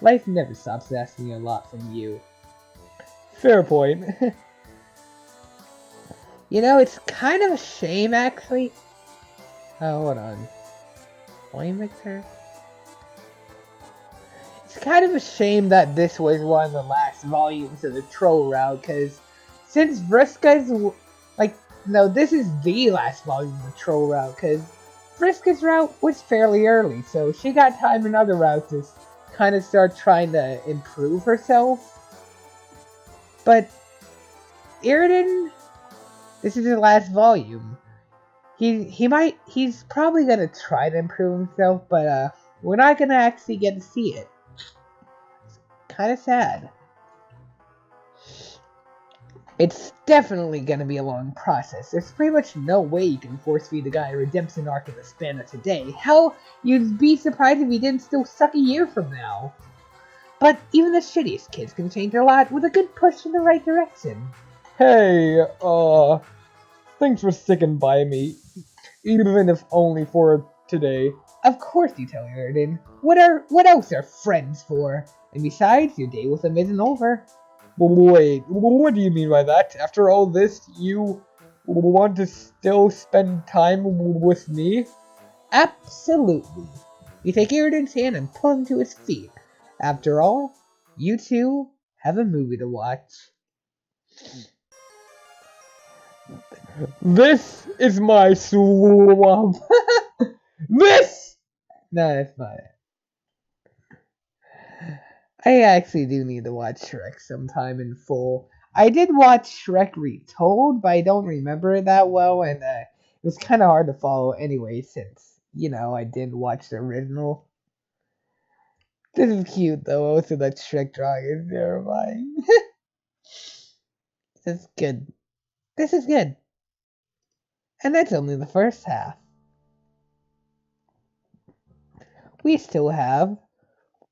Life never stops asking a lot from you. Fair point. You know, it's kind of a shame, actually. Oh, hold on. Flame Mixer? It's kind of a shame that this was one of the last volumes of the Troll Route, because since Vriska's, this is the last volume of the Troll Route, because Vriska's route was fairly early, so she got time in other routes to kind of start trying to improve herself. But Irden, this is his last volume. He's probably gonna try to improve himself, but we're not gonna actually get to see it. It's kind of sad. It's definitely gonna be a long process. There's pretty much no way you can force feed the guy a redemption arc in the span of today. Hell, you'd be surprised if he didn't still suck a year from now. But even the shittiest kids can change a lot with a good push in the right direction. Hey, thanks for sticking by me, even if only for today. Of course you tell Iridan. What else are friends for? And besides, your day with him isn't over. Wait, what do you mean by that? After all this, you want to still spend time with me? Absolutely. You take Iridan's hand and pull him to his feet. After all, you two have a movie to watch. This is my swamp. This! No, that's not it. I actually do need to watch Shrek sometime in full. I did watch Shrek Retold, but I don't remember it that well, and it was kind of hard to follow anyway, since, I didn't watch the original. This is cute, though. Also, that Shrek drawing is terrifying. This is good. This is good. And that's only the first half. We still have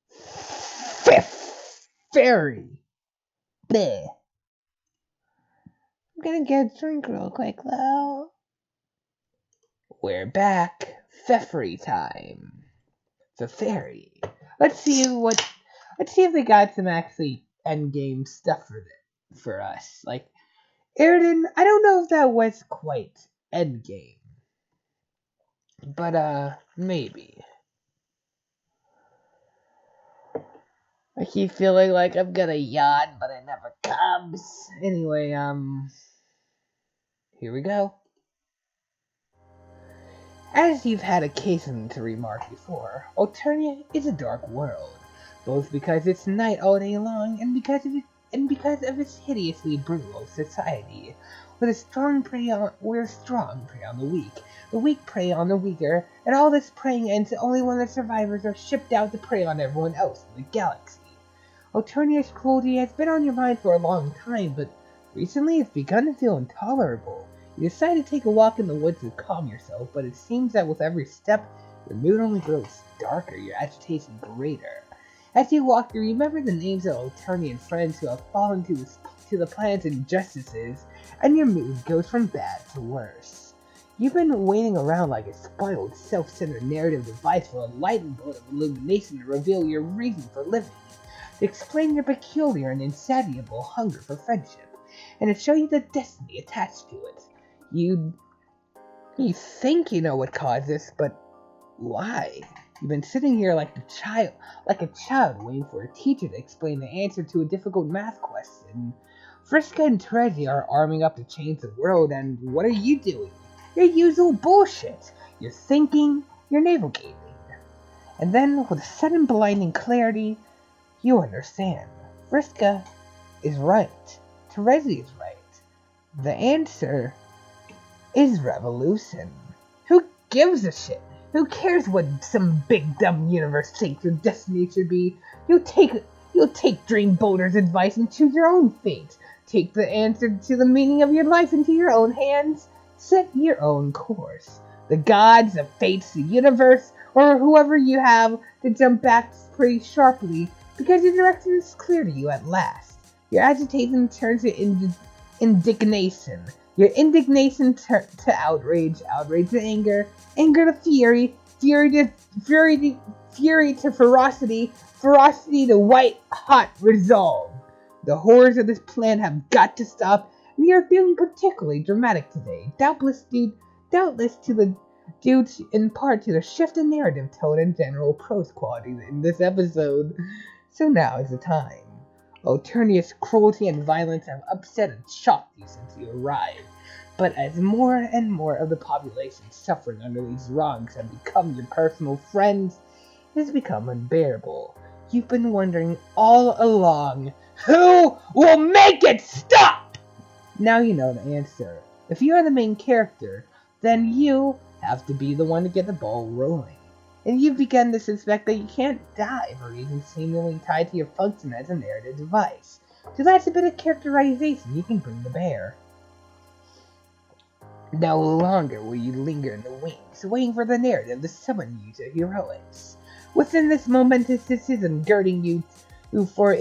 Fifth Fairy. Bleh. I'm gonna get a drink real quick, though. We're back. Feffery time. The fairy. Let's see if they got some actually endgame stuff for us. Like, Iridan, I don't know if that was quite endgame. But, maybe. I keep feeling like I'm gonna yawn, but it never comes. Anyway, here we go. As you've had occasion to remark before, Alternia is a dark world, both because it's night all day long and because of its hideously brutal society. Where strong prey on the weak prey on the weaker, and all this preying ends only when the survivors are shipped out to prey on everyone else in the galaxy. Alternia's cruelty has been on your mind for a long time, but recently it's begun to feel intolerable. You decide to take a walk in the woods to calm yourself, but it seems that with every step, your mood only grows darker, your agitation greater. As you walk, you remember the names of Alternian friends who have fallen to the planet's injustices, and your mood goes from bad to worse. You've been waiting around like a spoiled, self-centered narrative device for a lightning bolt of illumination to reveal your reason for living, to explain your peculiar and insatiable hunger for friendship, and to show you the destiny attached to it. You think you know what caused this, but why? You've been sitting here like a child waiting for a teacher to explain the answer to a difficult math question. Friska and Terezi are arming up to change the world, and what are you doing? Your usual bullshit. You're thinking, you're navigating. And then, with sudden blinding clarity, you understand. Friska is right. Terezi is right. The answer is revolution. Who gives a shit? Who cares what some big dumb universe thinks your destiny should be? You'll take Dream Boulder's advice and choose your own fate. Take the answer to the meaning of your life into your own hands. Set your own course. The gods, the fates, the universe, or whoever you have to jump back pretty sharply because your direction is clear to you at last. Your agitation turns to indignation. Your indignation to outrage, outrage to anger, anger to fury, fury to ferocity, ferocity to white-hot resolve. The horrors of this plan have got to stop, and you're feeling particularly dramatic today, doubtless due in part to the shift in narrative tone and general prose quality in this episode. So now is the time. Alternia's cruelty and violence have upset and shocked you since you arrived. But as more and more of the population suffering under these wrongs have become your personal friends, it has become unbearable. You've been wondering all along, who will make it stop? Now you know the answer. If you are the main character, then you have to be the one to get the ball rolling. And you've begun to suspect that you can't die for reasons seemingly tied to your function as a narrative device. So that's a bit of characterization you can bring to bear. No longer will you linger in the wings, waiting for the narrative to summon you to heroics. Within this momentous decision girding you For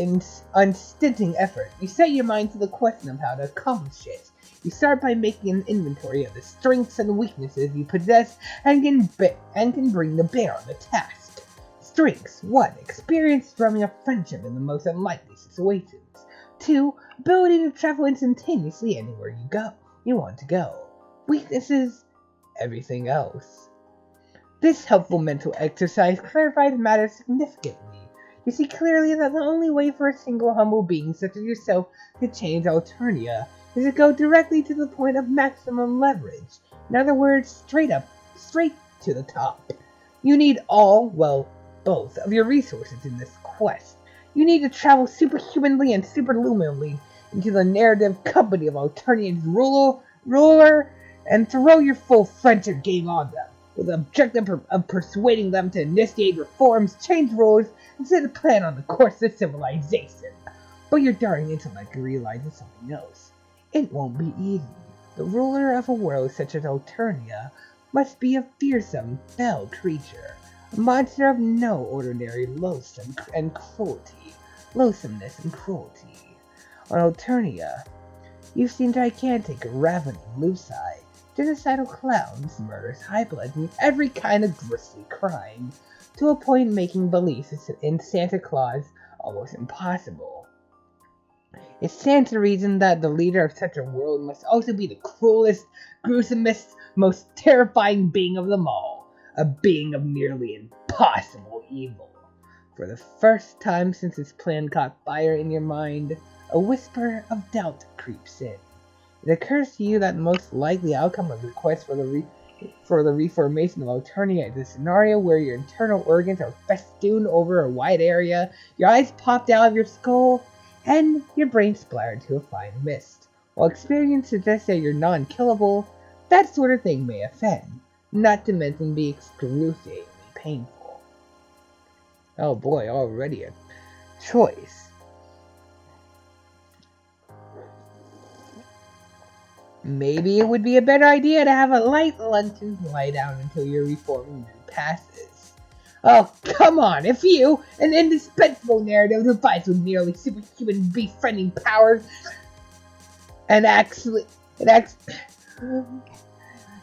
unstinting effort, you set your mind to the question of how to accomplish it. You start by making an inventory of the strengths and weaknesses you possess and can bring to bear on the task. Strengths: 1. Experience strumming up friendship in the most unlikely situations. 2. Ability to travel instantaneously anywhere you want to go. Weaknesses: everything else. This helpful mental exercise clarifies matters significantly. You see clearly that the only way for a single humble being such as yourself to change Alternia is to go directly to the point of maximum leverage. In other words, straight to the top. You need both of your resources in this quest. You need to travel superhumanly and superluminally into the narrative company of Alternia's ruler and throw your full friendship game on them, with the objective of persuading them to initiate reforms, change rules, and set a plan on the course of civilization. But your darling intellect realizes something else. It won't be easy. The ruler of a world such as Alternia must be a fearsome, fell creature, a monster of no ordinary loathsomeness and cruelty. On Alternia, you've seen gigantic, ravening lucii, genocidal clowns, murders, high blood, and every kind of grisly crime, to a point making belief in Santa Claus almost impossible. It stands to reason that the leader of such a world must also be the cruelest, gruesomest, most terrifying being of them all, a being of nearly impossible evil. For the first time since this plan caught fire in your mind, a whisper of doubt creeps in. It occurs to you that the most likely outcome of the quest for the reformation of Alternia is a scenario where your internal organs are festooned over a wide area, your eyes popped out of your skull, and your brain splattered to a fine mist. While experience suggests that you're non-killable, that sort of thing may offend, not to mention be excruciatingly painful. Oh boy, already a choice. Maybe it would be a better idea to have a light luncheon to lie down until your reforming mood passes. Oh, come on! If you, an indispensable narrative device with nearly superhuman befriending powers,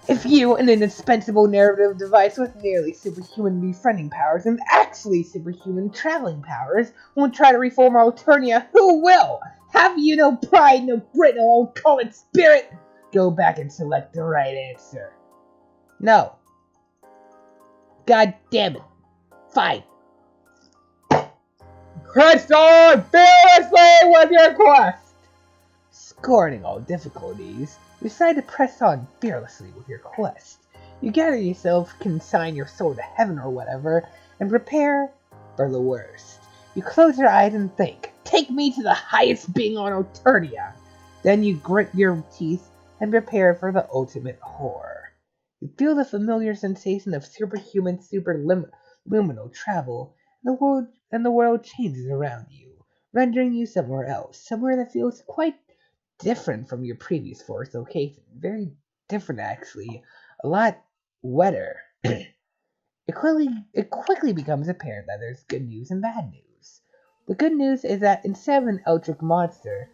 if you, an indispensable narrative device with nearly superhuman befriending powers and actually superhuman traveling powers, won't try to reform Alternia, who will? Have you no pride, no grit, no old colored spirit? Go back and select the right answer. No. God damn it. Fine. Press on fearlessly with your quest! Scorning all difficulties, you decide to press on fearlessly with your quest. You gather yourself, consign your soul to heaven or whatever, and prepare for the worst. You close your eyes and think, take me to the highest being on Alternia. Then you grit your teeth and prepare for the ultimate horror. You feel the familiar sensation of superhuman, superluminal travel, and the world changes around you, rendering you somewhere else, somewhere that feels quite different from your previous forest location. Very different, actually. A lot wetter. It quickly becomes apparent that there's good news and bad news. The good news is that instead of an electric monster,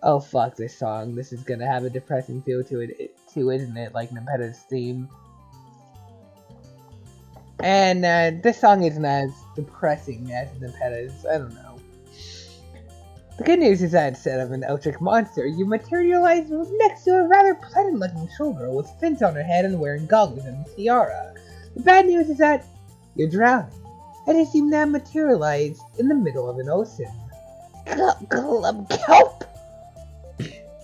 oh fuck this song, this is gonna have a depressing feel to it too, isn't it? Like Nepeta's theme. And this song isn't as depressing as Nepeta's, I don't know. The good news is that instead of an electric monster, you materialize next to a rather pleasant-looking showgirl with fins on her head and wearing goggles and a tiara. The bad news is that you're drowning, and you seem to have materialized in the middle of an ocean. Kelp!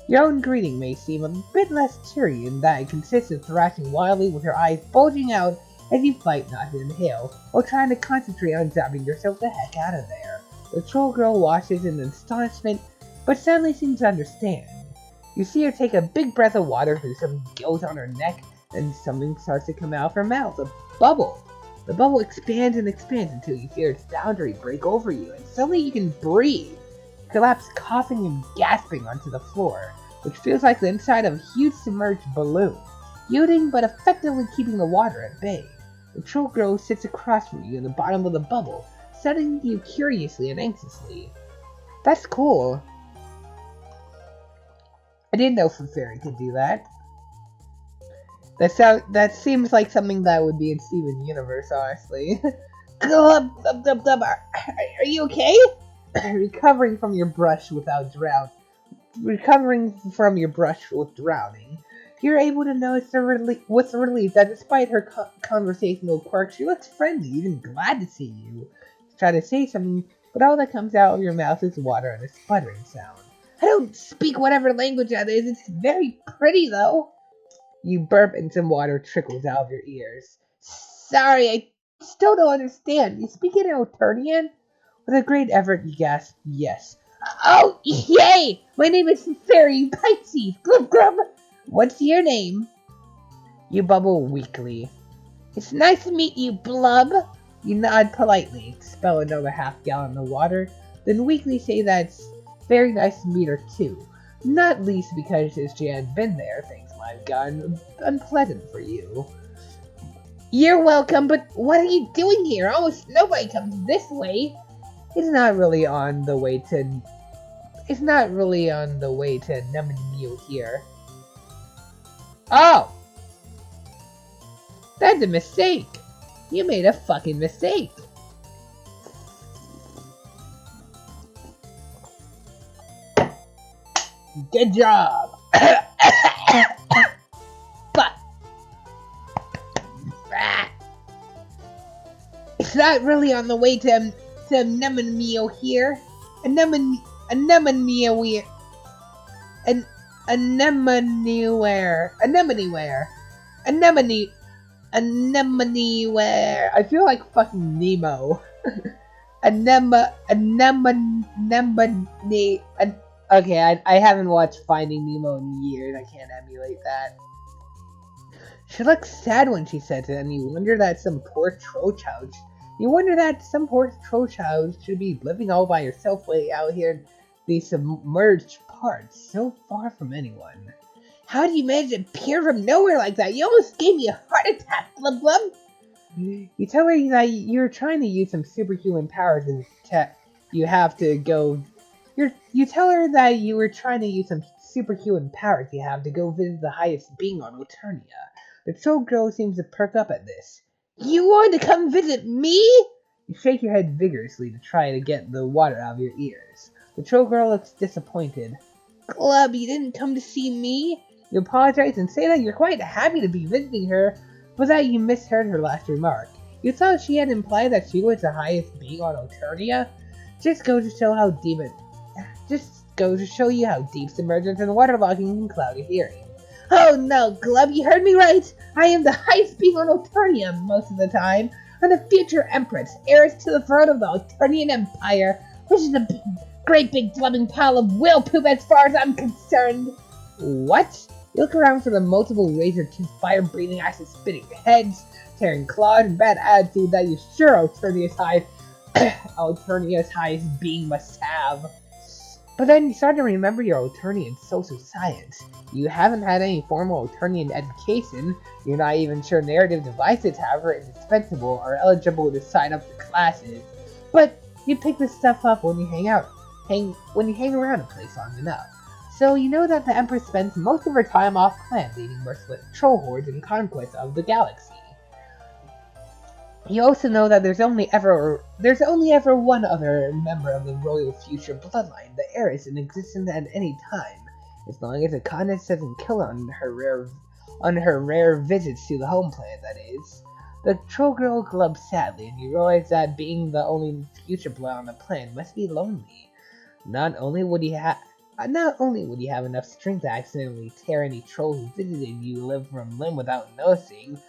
Your own greeting may seem a bit less cheery in that it consists of thrashing wildly with your eyes bulging out as you fight not to inhale, while trying to concentrate on zapping yourself the heck out of there. The troll girl watches in astonishment, but suddenly seems to understand. You see her take a big breath of water through some gills on her neck, and something starts to come out of her mouth, a bubble. The bubble expands and expands until you feel its boundary break over you, and suddenly you can breathe. You collapse coughing and gasping onto the floor, which feels like the inside of a huge submerged balloon, yielding but effectively keeping the water at bay. The troll girl sits across from you in the bottom of the bubble, studying you curiously and anxiously. That's cool. I didn't know Fairy could do that. That seems like something that would be in Steven Universe, honestly. Glub, glub, glub, glub. Are you okay? Recovering from your brush with drowning, you're able to notice with relief that despite her conversational quirks, she looks friendly, even glad to see you. Try to say something, but all that comes out of your mouth is water and a sputtering sound. I don't speak whatever language that is. It's very pretty, though. You burp and some water trickles out of your ears. Sorry, I still don't understand. You speak in Eternian? With a great effort, you gasp, yes. Oh, yay! My name is Fairy Pisces. Glub, glub. What's your name? You bubble weakly. It's nice to meet you, Blub. You nod politely, expel another half-gallon of water, then weakly say that it's very nice to meet her, too. Not least because if she had been there, things might have gotten unpleasant for you. You're welcome, but what are you doing here? Almost nobody comes this way. It's not really on the way to Nemenew here. Oh! That's a mistake! You made a fucking mistake! Good job! But it's not really on the way to Nemenew here. Anemonewhere. I feel like fucking Nemo. Okay, I haven't watched Finding Nemo in years. I can't emulate that. She looks sad when she says it, and you wonder that some poor troll child should be living all by herself way out here in these submerged parts, so far from anyone. How do you manage to appear from nowhere like that? You almost gave me a heart attack, Blub Blub! You tell her that you're trying to use some superhuman powers and you have to go... You tell her that you were trying to use some superhuman powers you have to go visit the highest being on Eternia. The troll girl seems to perk up at this. You want to come visit me? You shake your head vigorously to try to get the water out of your ears. The troll girl looks disappointed. Glub, you didn't come to see me? You apologize and say that you're quite happy to be visiting her, but that you misheard her last remark. You thought she had implied that she was the highest being on Eternia? Just goes to show you how deep submergence and waterlogging can cloud your hearing. Oh no, Glub, you heard me right! I am the highest being on Eternia most of the time. I'm the future Empress, heiress to the throne of the Eternian Empire, which is a great big blubbing pile of whale poop as far as I'm concerned. What? You look around for the multiple razor-toothed fire-breathing asses spitting heads, tearing claws, and bad attitude that you sure Eternia's highest being must have. But then you start to remember your Eternian social science. You haven't had any formal Eternian education, you're not even sure narrative devices, however, are indispensable or eligible to sign up for classes. But you pick this stuff up when you hang around a place long enough. So you know that the Empress spends most of her time off-planet leading merciless troll hordes in conquest of the galaxy. You also know that there's only ever one other member of the royal future bloodline, the heiress, in existence at any time, as long as the continent doesn't kill her on her rare visits to the home planet, that is. The troll girl glubs sadly, and you realize that being the only future blood on the planet must be lonely. Not only would you have enough strength to accidentally tear any troll who visited you limb from limb without noticing,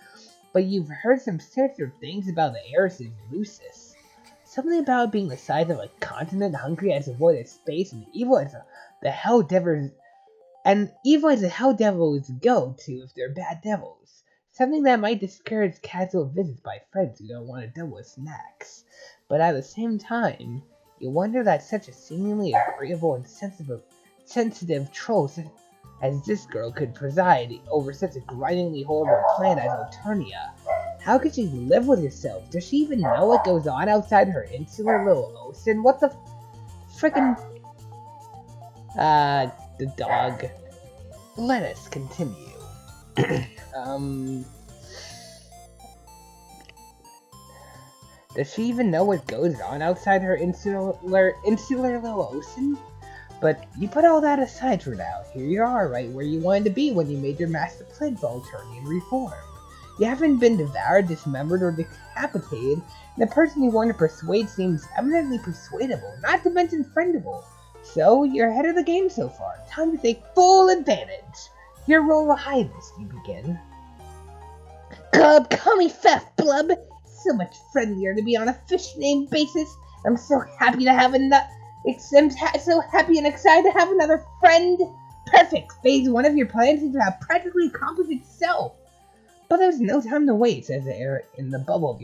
but you've heard some sinister things about the heiress's Lucis. Something about being the size of a continent, hungry as a void of space, and evil as the hell devils go to if they're bad devils. Something that might discourage casual visits by friends who don't want to double with snacks. But at the same time, you wonder that such a seemingly agreeable and sensitive troll as this girl could preside over such a grindingly horrible planet as Eternia. How could she live with herself? Does she even know what goes on outside her insular little ocean? What the frickin'... the dog. Let us continue. Does she even know what goes on outside her insular little ocean? But you put all that aside for now. Here you are, right where you wanted to be when you made your master plan for Alternian reform. You haven't been devoured, dismembered, or decapitated, and the person you want to persuade seems eminently persuadable, not to mention friendable. So, you're ahead of the game so far. Time to take full advantage. Your role of highness, you begin. Glub, call me Fef, Blub. So much friendlier to be on a fish name basis. I'm so happy to have so happy and excited to have another friend. Perfect. Phase 1 of your plan seems to have practically accomplished itself. But there's no time to wait, as the air in the bubble of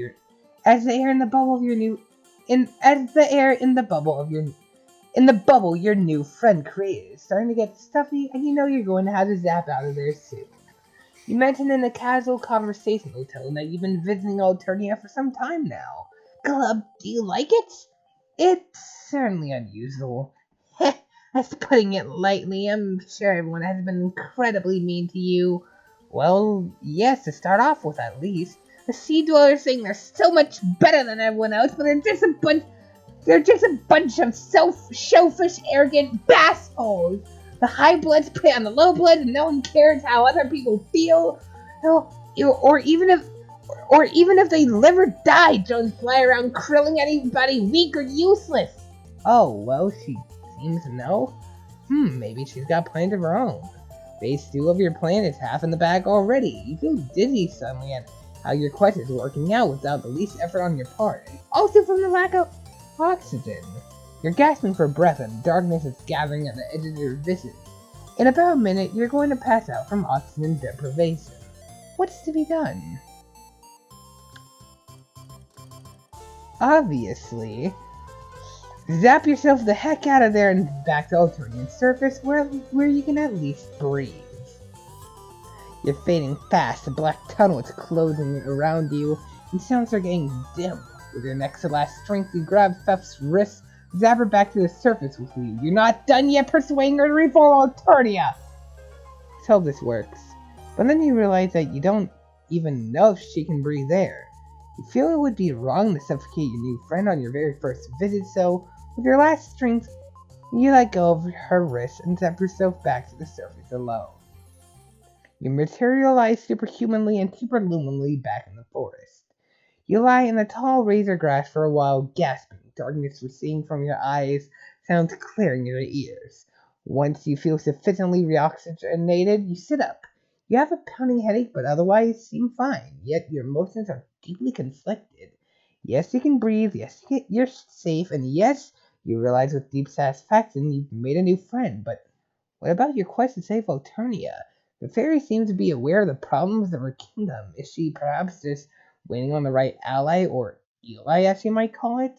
your new friend created is starting to get stuffy, and you know you're going to have to zap out of there soon. You mentioned in a casual conversational tone that you've been visiting Alternia for some time now. Glub, do you like it? It's certainly unusual. Heh, that's putting it lightly. I'm sure everyone has been incredibly mean to you. Well, yes, to start off with at least. The sea dwellers saying they're so much better than everyone else, but they're just a bunch of selfish, arrogant bassholes. The high bloods prey on the low bloods, and no one cares how other people feel. Or even if they live or die, don't fly around krilling anybody weak or useless. Oh, well, she seems to know. Maybe she's got plans of her own. Phase 2 of your plan is half in the bag already. You feel dizzy suddenly at how your quest is working out without the least effort on your part. Also from the lack of oxygen. You're gasping for breath and darkness is gathering at the edges of your vision. In about a minute, you're going to pass out from oxygen deprivation. What's to be done? Obviously, zap yourself the heck out of there and back to Alternian surface where you can at least breathe. You're fading fast, the black tunnel is closing around you, and sounds are getting dim. With your next to last strength, you grab Fef's wrist, zap her back to the surface with you. You're not done yet persuading her to reform Alternia! That's how this works. But then you realize that you don't even know if she can breathe air. You feel it would be wrong to suffocate your new friend on your very first visit, so with your last strength, you let go of her wrist and zap yourself back to the surface alone. You materialize superhumanly and superluminally back in the forest. You lie in the tall razor grass for a while, gasping. Darkness receding from your eyes, sounds clearing in your ears. Once you feel sufficiently reoxygenated, you sit up. You have a pounding headache, but otherwise seem fine, yet your emotions are deeply conflicted. Yes, you can breathe, yes, you're safe, and yes, you realize with deep satisfaction you've made a new friend, but what about your quest to save Alternia? The fairy seems to be aware of the problems of her kingdom. Is she perhaps just waiting on the right ally, or Eli as you might call it?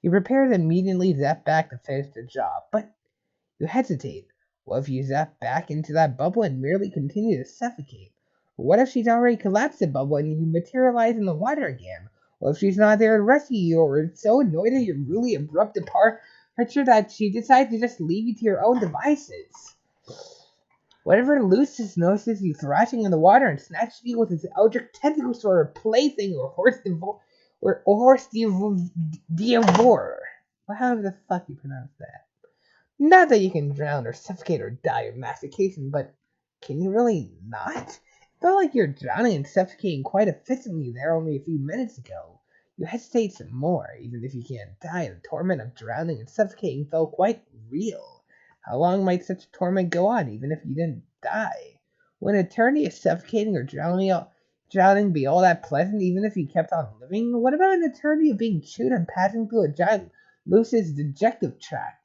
You prepare to immediately zap back to finish the job, but you hesitate. What if you zap back into that bubble and merely continue to suffocate? What if she's already collapsed the bubble and you materialize in the water again? What if she's not there to rescue you, or so annoyed at your really abrupt departure that she decides to just leave you to your own devices? Whatever Lucius notices you thrashing in the water and snatches you with his eldritch tentacles for a plaything or horse devourer. Well, however the fuck you pronounce that. Not that you can drown or suffocate or die of mastication, but can you really not? It felt like you're drowning and suffocating quite efficiently there only a few minutes ago. You hesitate some more, even if you can't die. The torment of drowning and suffocating felt quite real. How long might such torment go on, even if you didn't die? Would an eternity of suffocating or drowning be all that pleasant, even if you kept on living? What about an eternity of being chewed and passing through a giant Lucis digestive tract?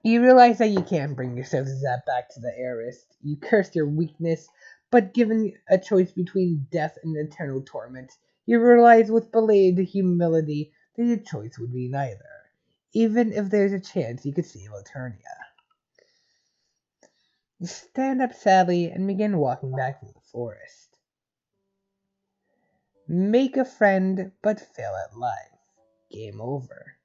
You realize that you can't bring yourself to zap back to the heiress. You curse your weakness, but given a choice between death and eternal torment, you realize with belated humility that your choice would be neither, even if there's a chance you could save Eternia. You stand up sadly and begin walking back through the forest. Make a friend, but fail at life. Game over.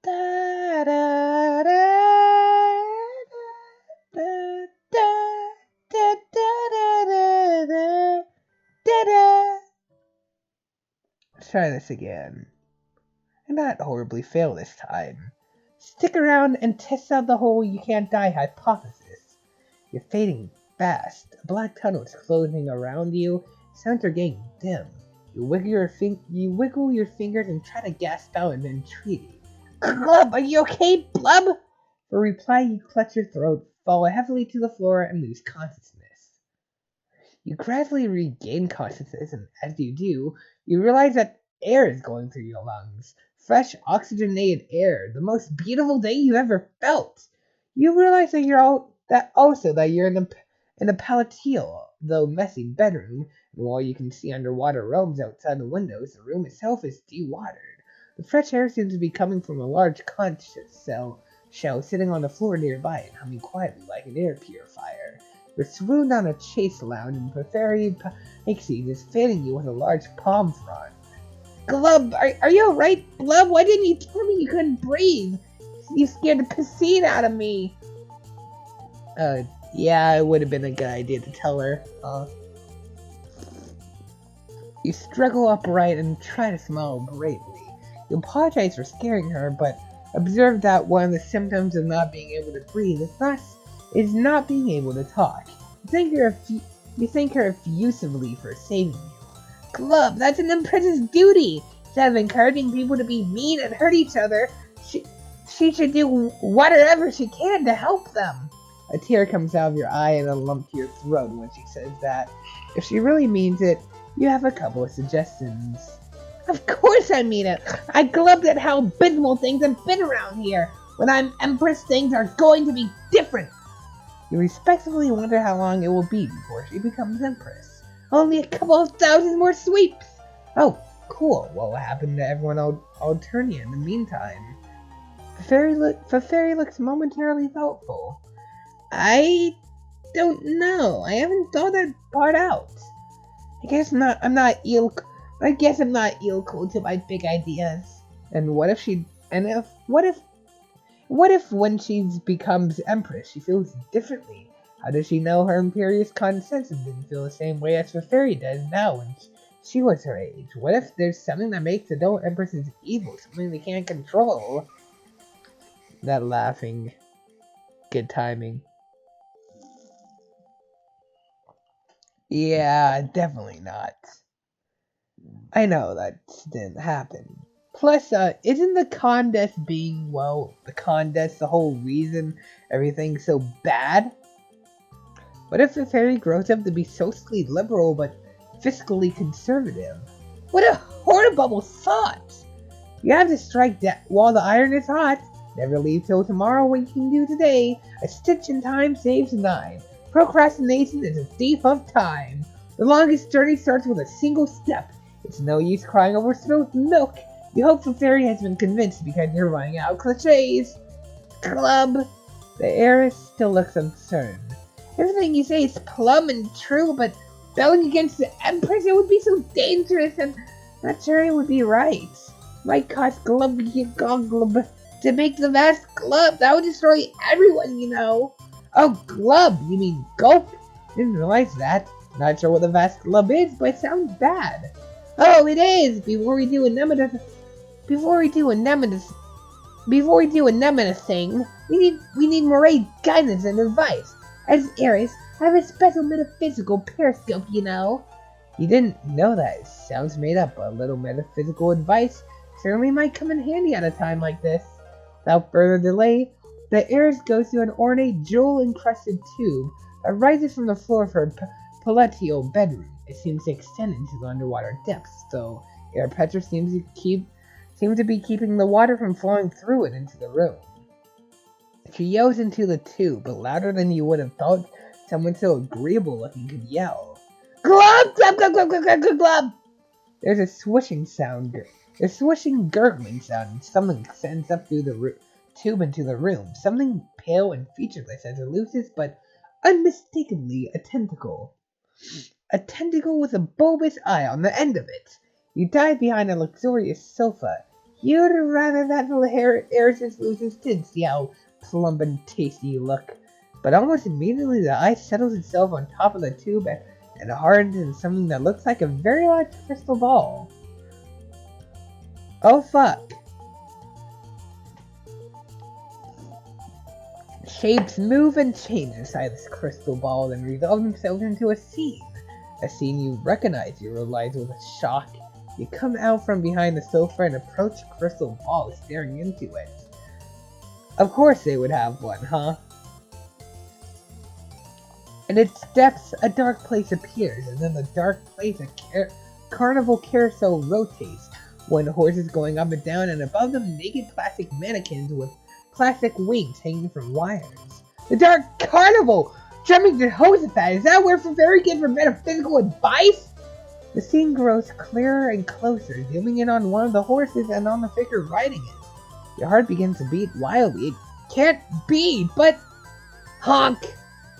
Da, da, da, da, da, da, da, da, da, da, da. Let's try this again. And not horribly fail this time. Stick around and test out the whole you can't die hypothesis. You're fading fast. A black tunnel is closing around you. Sounds are getting dim. You wiggle your fingers and try to gasp out an entreaty. Glub, are you okay, Blub? For reply, you clutch your throat, fall heavily to the floor, and lose consciousness. You gradually regain consciousness, and as you do, you realize that air is going through your lungs. Fresh, oxygenated air, the most beautiful thing you ever felt. You realize that you're in a palatial, though messy bedroom, and while you can see underwater realms outside the windows, the room itself is dewatered. The fresh air seems to be coming from a large conch shell sitting on the floor nearby and humming quietly like an air purifier. You're swooned on a chase lounge, and Peferi Pixie is fanning you with a large palm frond. Glub, are you alright, Blub? Why didn't you tell me you couldn't breathe? You scared the piscine out of me. Yeah, it would have been a good idea to tell her. You struggle upright and try to smile bravely. You apologize for scaring her, but observe that one of the symptoms of not being able to breathe is not being able to talk. You thank her effusively for saving you. Glub, that's an empress's duty. Instead of encouraging people to be mean and hurt each other, she should do whatever she can to help them. A tear comes out of your eye and a lump to your throat when she says that. If she really means it, you have a couple of suggestions. Of course I mean it. I glubbed at how abysmal things have been around here. When I'm Empress, things are going to be different. You respectfully wonder how long it will be before she becomes Empress. Only a couple of thousand more sweeps. Oh, cool. What will happen to everyone Alternia in the meantime? Fairy looks momentarily thoughtful. I don't know. I haven't thought that part out. I guess I'm not ill to my big ideas. And what if when she becomes Empress, she feels differently? How does she know her imperious condescension didn't feel the same way as Fairy does now when she was her age? What if there's something that makes adult Empresses evil, something they can't control? That laughing. Good timing. Yeah, definitely not. I know that didn't happen. Plus, isn't the contest the whole reason everything's so bad? What if the fairy grows up to be socially liberal but fiscally conservative? What a horrible thought! You have to strike that while the iron is hot. Never leave till tomorrow what you can do today. A stitch in time saves 9. Procrastination is a thief of time. The longest journey starts with a single step. It's no use crying over spilled milk. You hope the fairy has been convinced because you're running out of cliches. Club. The heiress still looks concerned. Everything you say is plumb and true, but belling against the Empress, it would be so dangerous, and not sure it would be right. Might cost Glub to make the vast Glub. That would destroy everyone, you know. Oh, Glub, you mean Gulp? Didn't realize that. Not sure what the vast Glub is, but it sounds bad. Oh, it is! Before we do a Nemesis thing, we need Moray's guidance and advice. As heiress, I have a special metaphysical periscope, you know. You didn't know that. It sounds made up, but a little metaphysical advice certainly might come in handy at a time like this. Without further delay, the heiress goes to an ornate jewel-encrusted tube that rises from the floor of her palatial bedroom. It seems to extend into the underwater depths, though Air Petra seems to be keeping the water from flowing through it into the room. She yells into the tube, but louder than you would have thought someone so agreeable looking could yell. Glub! Glub! Glub! Glub! Glub! Glub! Glub! There's a swishing sound A swishing, gurgling sound, and something sends up through the tube into the room. Something pale and featureless as elusive, but unmistakably a tentacle. A tentacle with a bulbous eye on the end of it. You dive behind a luxurious sofa. You'd rather that Eris's loses did see how plump and tasty you look. But almost immediately the eye settles itself on top of the tube and hardens into something that looks like a very large crystal ball. Oh fuck. Shapes move and change inside this crystal ball, then resolve themselves into a scene. A scene you recognize. You realize with a shock. You come out from behind the sofa and approach the crystal ball, staring into it. Of course they would have one, huh? In its depths, a dark place appears, and in the dark place a carnival carousel rotates. One horse is going up and down, and above them naked plastic mannequins with plastic wings hanging from wires. The Dark Carnival! Jumping to Jehoshaphat, is that where very good for metaphysical advice? The scene grows clearer and closer, zooming in on one of the horses and on the figure riding it. Your heart begins to beat wildly. It can't be, but... Honk!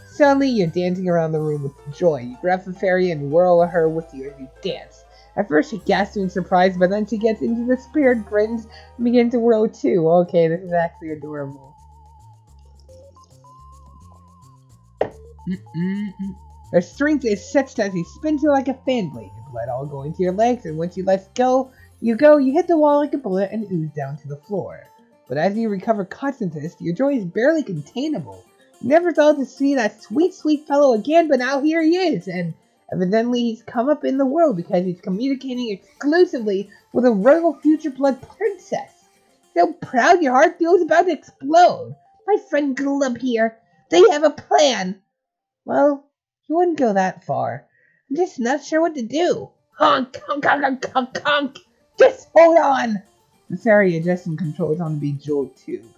Suddenly, you're dancing around the room with joy. You grab the fairy and whirl her with you as you dance. At first she gasps in surprise, but then she gets into the spirit, grins, and begins to whirl too. Okay, this is actually adorable. Her strength is such that she spins you like a fan blade. Your blood all going to your legs, and when she lets go, you hit the wall like a bullet and ooze down to the floor. But as you recover consciousness, your joy is barely containable. You never thought to see that sweet, sweet fellow again, but now here he is, and evidently he's come up in the world because he's communicating exclusively with a royal future blood princess. So proud your heart feels about to explode. My friend Glub here, they have a plan. Well, you wouldn't go that far. I'm just not sure what to do. Honk, honk, honk, honk, honk, honk. Just hold on. The fairy adjusts some controls on the bejeweled tube.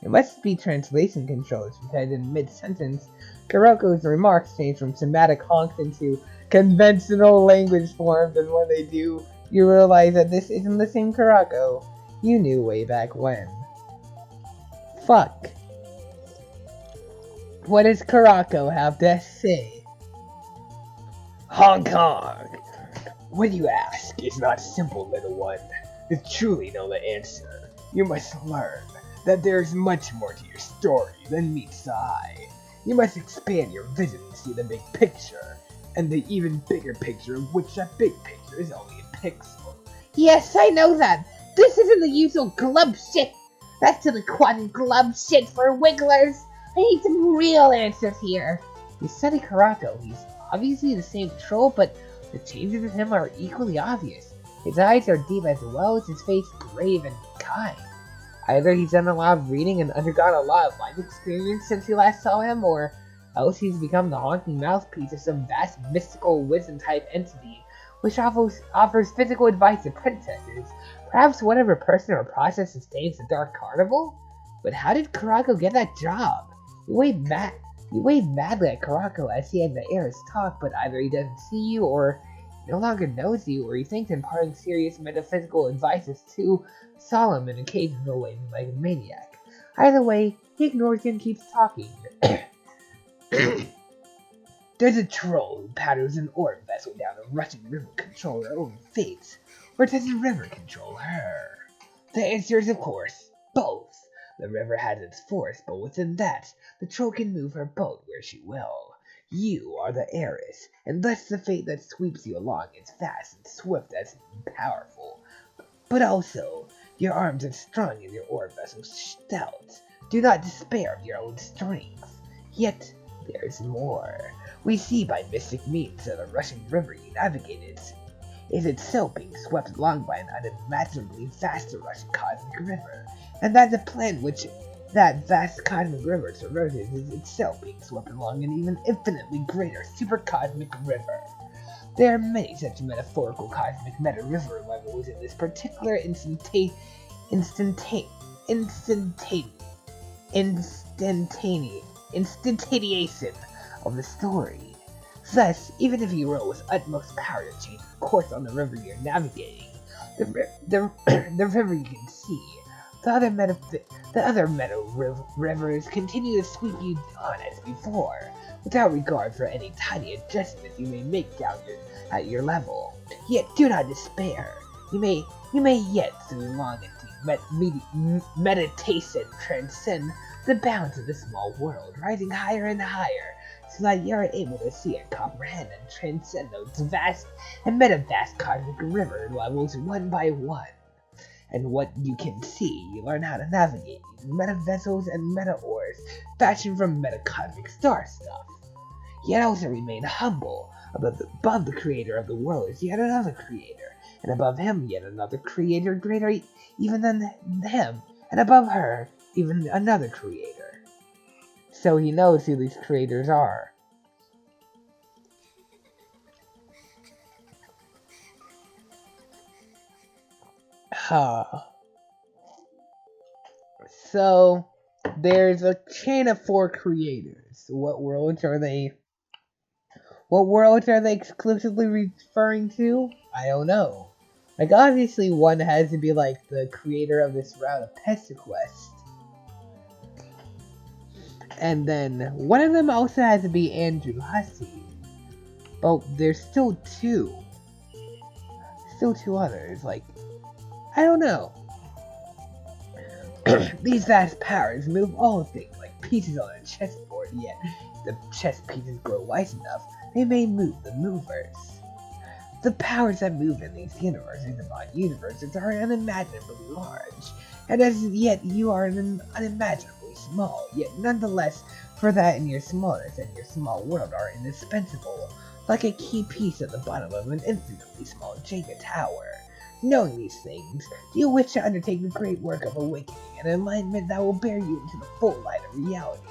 It must be translation controls because in mid-sentence, Kuroko's remarks change from somatic honks into conventional language forms, and when they do, you realize that this isn't the same Kuroko you knew way back when. Fuck. What does Kuroko have to say? Honk honk. What you ask is not simple, little one. To truly know the answer, you must learn that there is much more to your story than meets the eye. You must expand your vision to see the big picture, and the even bigger picture of which that big picture is only a pixel. Yes, I know that. This isn't the usual Glub shit. That's to the quantum Glub shit for wigglers. I need some real answers here. You study Kuroko. He's obviously the same troll, but the changes in him are equally obvious. His eyes are deep as well as his face grave and kind. Either he's done a lot of reading and undergone a lot of life experience since you last saw him, or else he's become the haunting mouthpiece of some vast mystical wisdom-type entity, which offers physical advice to princesses. Perhaps whatever person or process sustains the Dark Carnival? But how did Kuroko get that job? You wave madly at Kuroko as he and the heiress talk, but either he doesn't see you, or no longer knows you, or he thinks imparting serious metaphysical advice is too solemn and occasional way like a maniac. Either way, he ignores you and keeps talking. There's a troll who paddles an ore vessel down a rushing river to control her own fates, or does the river control her? The answer is, of course, both. The river has its force, but within that, the troll can move her boat where she will. You are the heiress, and thus the fate that sweeps you along is fast and swift as powerful. But also, your arms are strong and your ore vessel stout. Do not despair of your own strength. Yet, there is more. We see by mystic means that the rushing river you navigated is itself being swept along by an unimaginably faster rushing cosmic river, and that the plan which that vast cosmic river traverses is itself being swept along an even infinitely greater supercosmic river. There are many such metaphorical cosmic meta-river levels in this particular instantiation of the story. Thus, even if you row with utmost power to change the course on the river you're navigating, The river you can see. The other rivers continue to sweep you on as before, without regard for any tiny adjustments you may make down at your level. Yet do not despair. You may yet, through long and deep meditation, transcend the bounds of the small world, rising higher and higher, so that you are able to see and comprehend and transcend those vast and meta-vast cosmic river levels one by one. And what you can see, you learn how to navigate these meta-vessels and meta-ores fashioned from meta-cosmic star stuff. Yet also remain humble. Above the creator of the world is yet another creator, and above him yet another creator greater even than him, and above her even another creator. So he knows who these creators are. So there's a chain of 4 creators. What worlds are they exclusively referring to? I don't know. Like, obviously one has to be like the creator of this route of Pesterquest. And then one of them also has to be Andrew Hussey. But there's still 2. Still 2 others. Like, I don't know. These vast powers move all things like pieces on a chessboard, yet if the chess pieces grow wise enough, they may move the movers. The powers that move in these universes upon universes are unimaginably large, and as yet you are unimaginably small, yet nonetheless, for that and your smallness and your small world are indispensable, like a key piece at the bottom of an infinitely small Jenga tower. Knowing these things, do you wish to undertake the great work of awakening and enlightenment that will bear you into the full light of reality?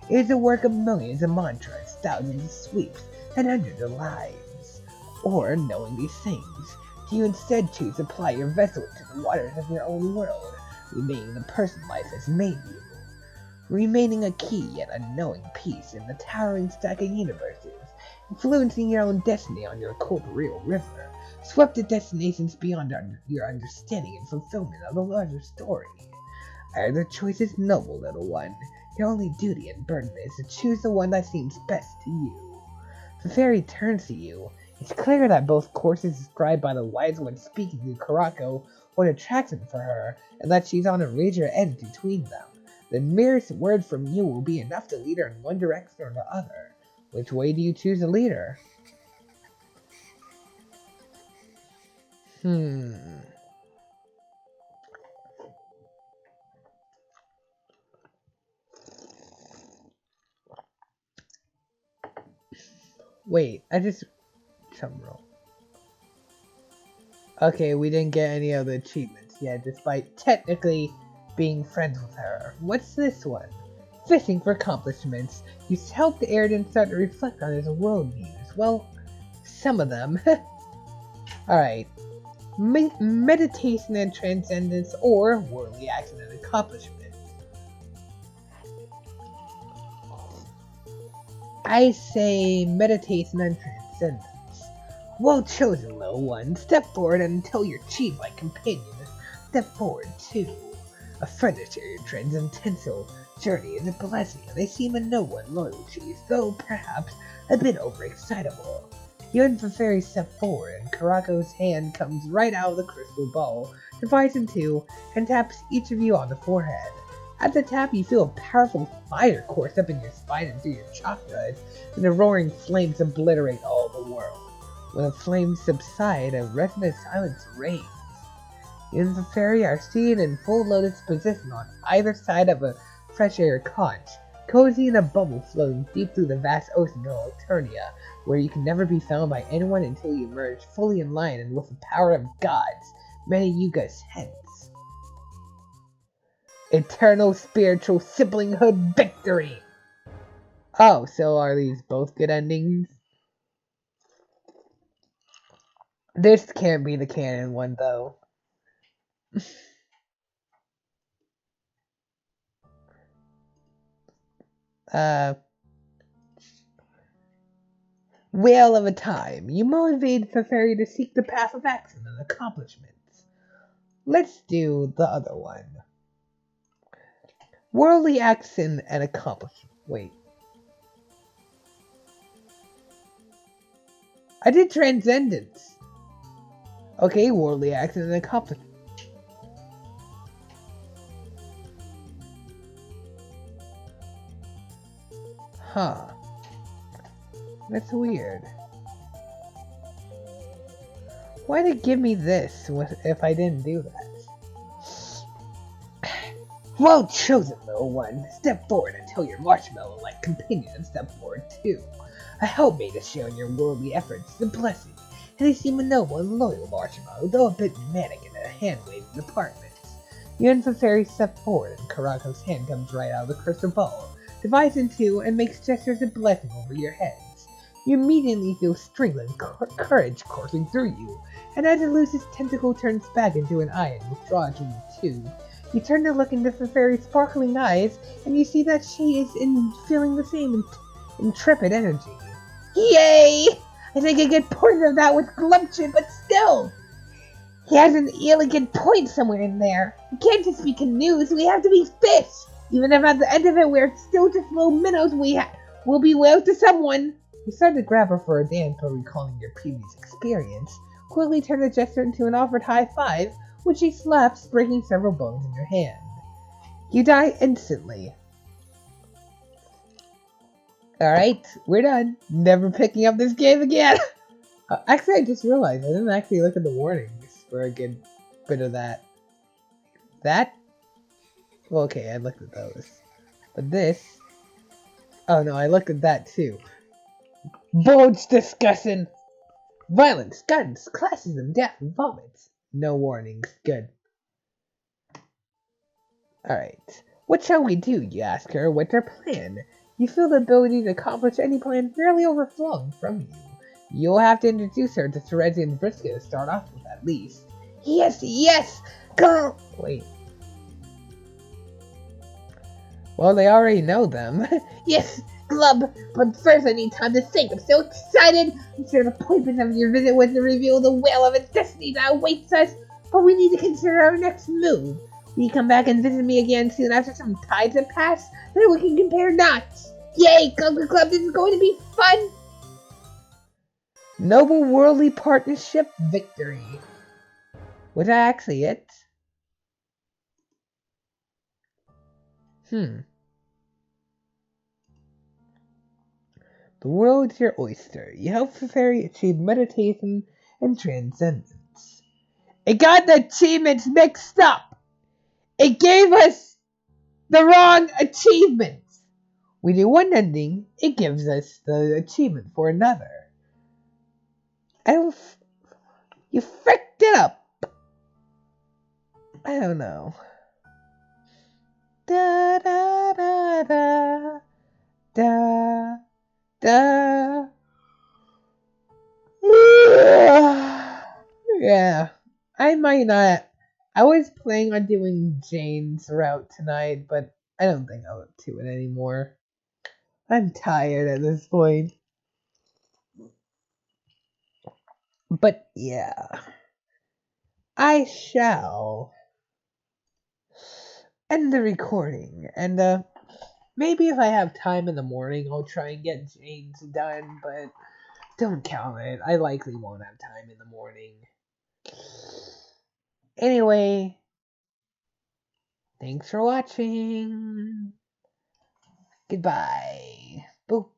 It is a work of millions of mantras, thousands of sweeps, and hundreds of lives. Or, knowing these things, do you instead choose to apply your vessel to the waters of your own world, remaining the person life has made you? Remaining a key yet unknowing piece in the towering stack of universes, influencing your own destiny on your corporeal river, swept to destinations beyond your understanding and fulfillment of the larger story. Either choice is noble, little one. Your only duty and burden is to choose the one that seems best to you. The fairy turns to you. It's clear that both courses described by the wise one speaking to Karako hold attraction for her, and that she's on a razor edge between them. The merest word from you will be enough to lead her in one direction or the other. Which way do you choose to lead her? Wait, Drumroll. Okay, we didn't get any of the achievements yet, despite technically being friends with her. What's this one? Fishing for accomplishments. You help the Airden start to reflect on his worldviews. Well, some of them. Alright. Meditation and transcendence, or worldly action and accomplishment. I say meditation and transcendence. Well chosen, little one. Step forward and tell your chief-like companion. Step forward, too. A friend to share your transcendental journey is a blessing, and they seem a noble and loyal chief, though perhaps a bit overexcitable. You and the fairy step forward, and Karako's hand comes right out of the crystal ball, divides in 2, and taps each of you on the forehead. At the tap, you feel a powerful fire course up in your spine and through your chakras, and the roaring flames obliterate all the world. When the flames subside, a resonant silence reigns. You and the fairy are seated in full lotus position on either side of a fresh air conch, cozy in a bubble floating deep through the vast ocean of Alternia, where you can never be found by anyone until you emerge fully in line and with the power of gods, many yugas hence. Eternal spiritual siblinghood victory! Oh, so are these both good endings? This can't be the canon one, though. Whale of a time. You motivated the fairy to seek the path of action and accomplishments. Let's do the other one. Worldly action and accomplishment. Wait. I did transcendence. Okay, worldly action and accomplishment. Huh. That's weird. Why'd it give me this if I didn't do that? Well chosen, little one. Step forward and tell your marshmallow-like companion and step forward too. A helpmate is sharing your worldly efforts is a blessing, and they seem a noble and loyal marshmallow, though a bit manic in a hand-waving department. You and the fairy step forward, and Karako's hand comes right out of the crystal ball, divides in two, and makes gestures of blessing over your heads. You immediately feel strength and courage coursing through you, and as it loses tentacle turns back into an eye and withdraws from the tube. You turn to look into the fairy's sparkling eyes, and you see that she is feeling the same intrepid energy. Yay! I think I get points of that with Glumchin, but still! He has an elegant point somewhere in there. We can't just be canoes, we have to be fish! Even if at the end of it we're still just little minnows, we'll be whales to someone! You start to grab her for a dance while recalling your previous experience, quickly turn the gesture into an offered high five, which she slaps, breaking several bones in your hand. You die instantly. Alright, we're done. Never picking up this game again! Actually, I just realized I didn't actually look at the warnings for a good bit of that. That? Well, okay, I looked at those. But this... Oh no, I looked at that too. Bold's discussion! Violence, guns, classism, death, vomits. No warnings. Good. Alright. What shall we do, you ask her. What's our plan? You feel the ability to accomplish any plan fairly overflowing from you. You'll have to introduce her to Terezi and Vriska to start off with, at least. Yes, yes! Go! Wait. Well, they already know them. Yes, Glub! But first I need time to think. I'm so excited! I'm sure the purpose of your visit was to reveal the will of its destiny that awaits us, but we need to consider our next move. Will you come back and visit me again soon after some tides have passed? Then we can compare notes! Yay, Glub, this is going to be fun! Noble worldly partnership victory. Was that actually it? The world is your oyster. You help the fairy achieve meditation and transcendence. It got the achievements mixed up. It gave us the wrong achievements. We do one ending, it gives us the achievement for another. You fricked it up. I don't know. Da da da da da da. Yeah, I might not. I was planning on doing Jane's route tonight, but I don't think I'll do it anymore. I'm tired at this point. But yeah, I shall end the recording, and maybe if I have time in the morning, I'll try and get Jane's done, but don't count it. I likely won't have time in the morning. Anyway, thanks for watching. Goodbye. Boop.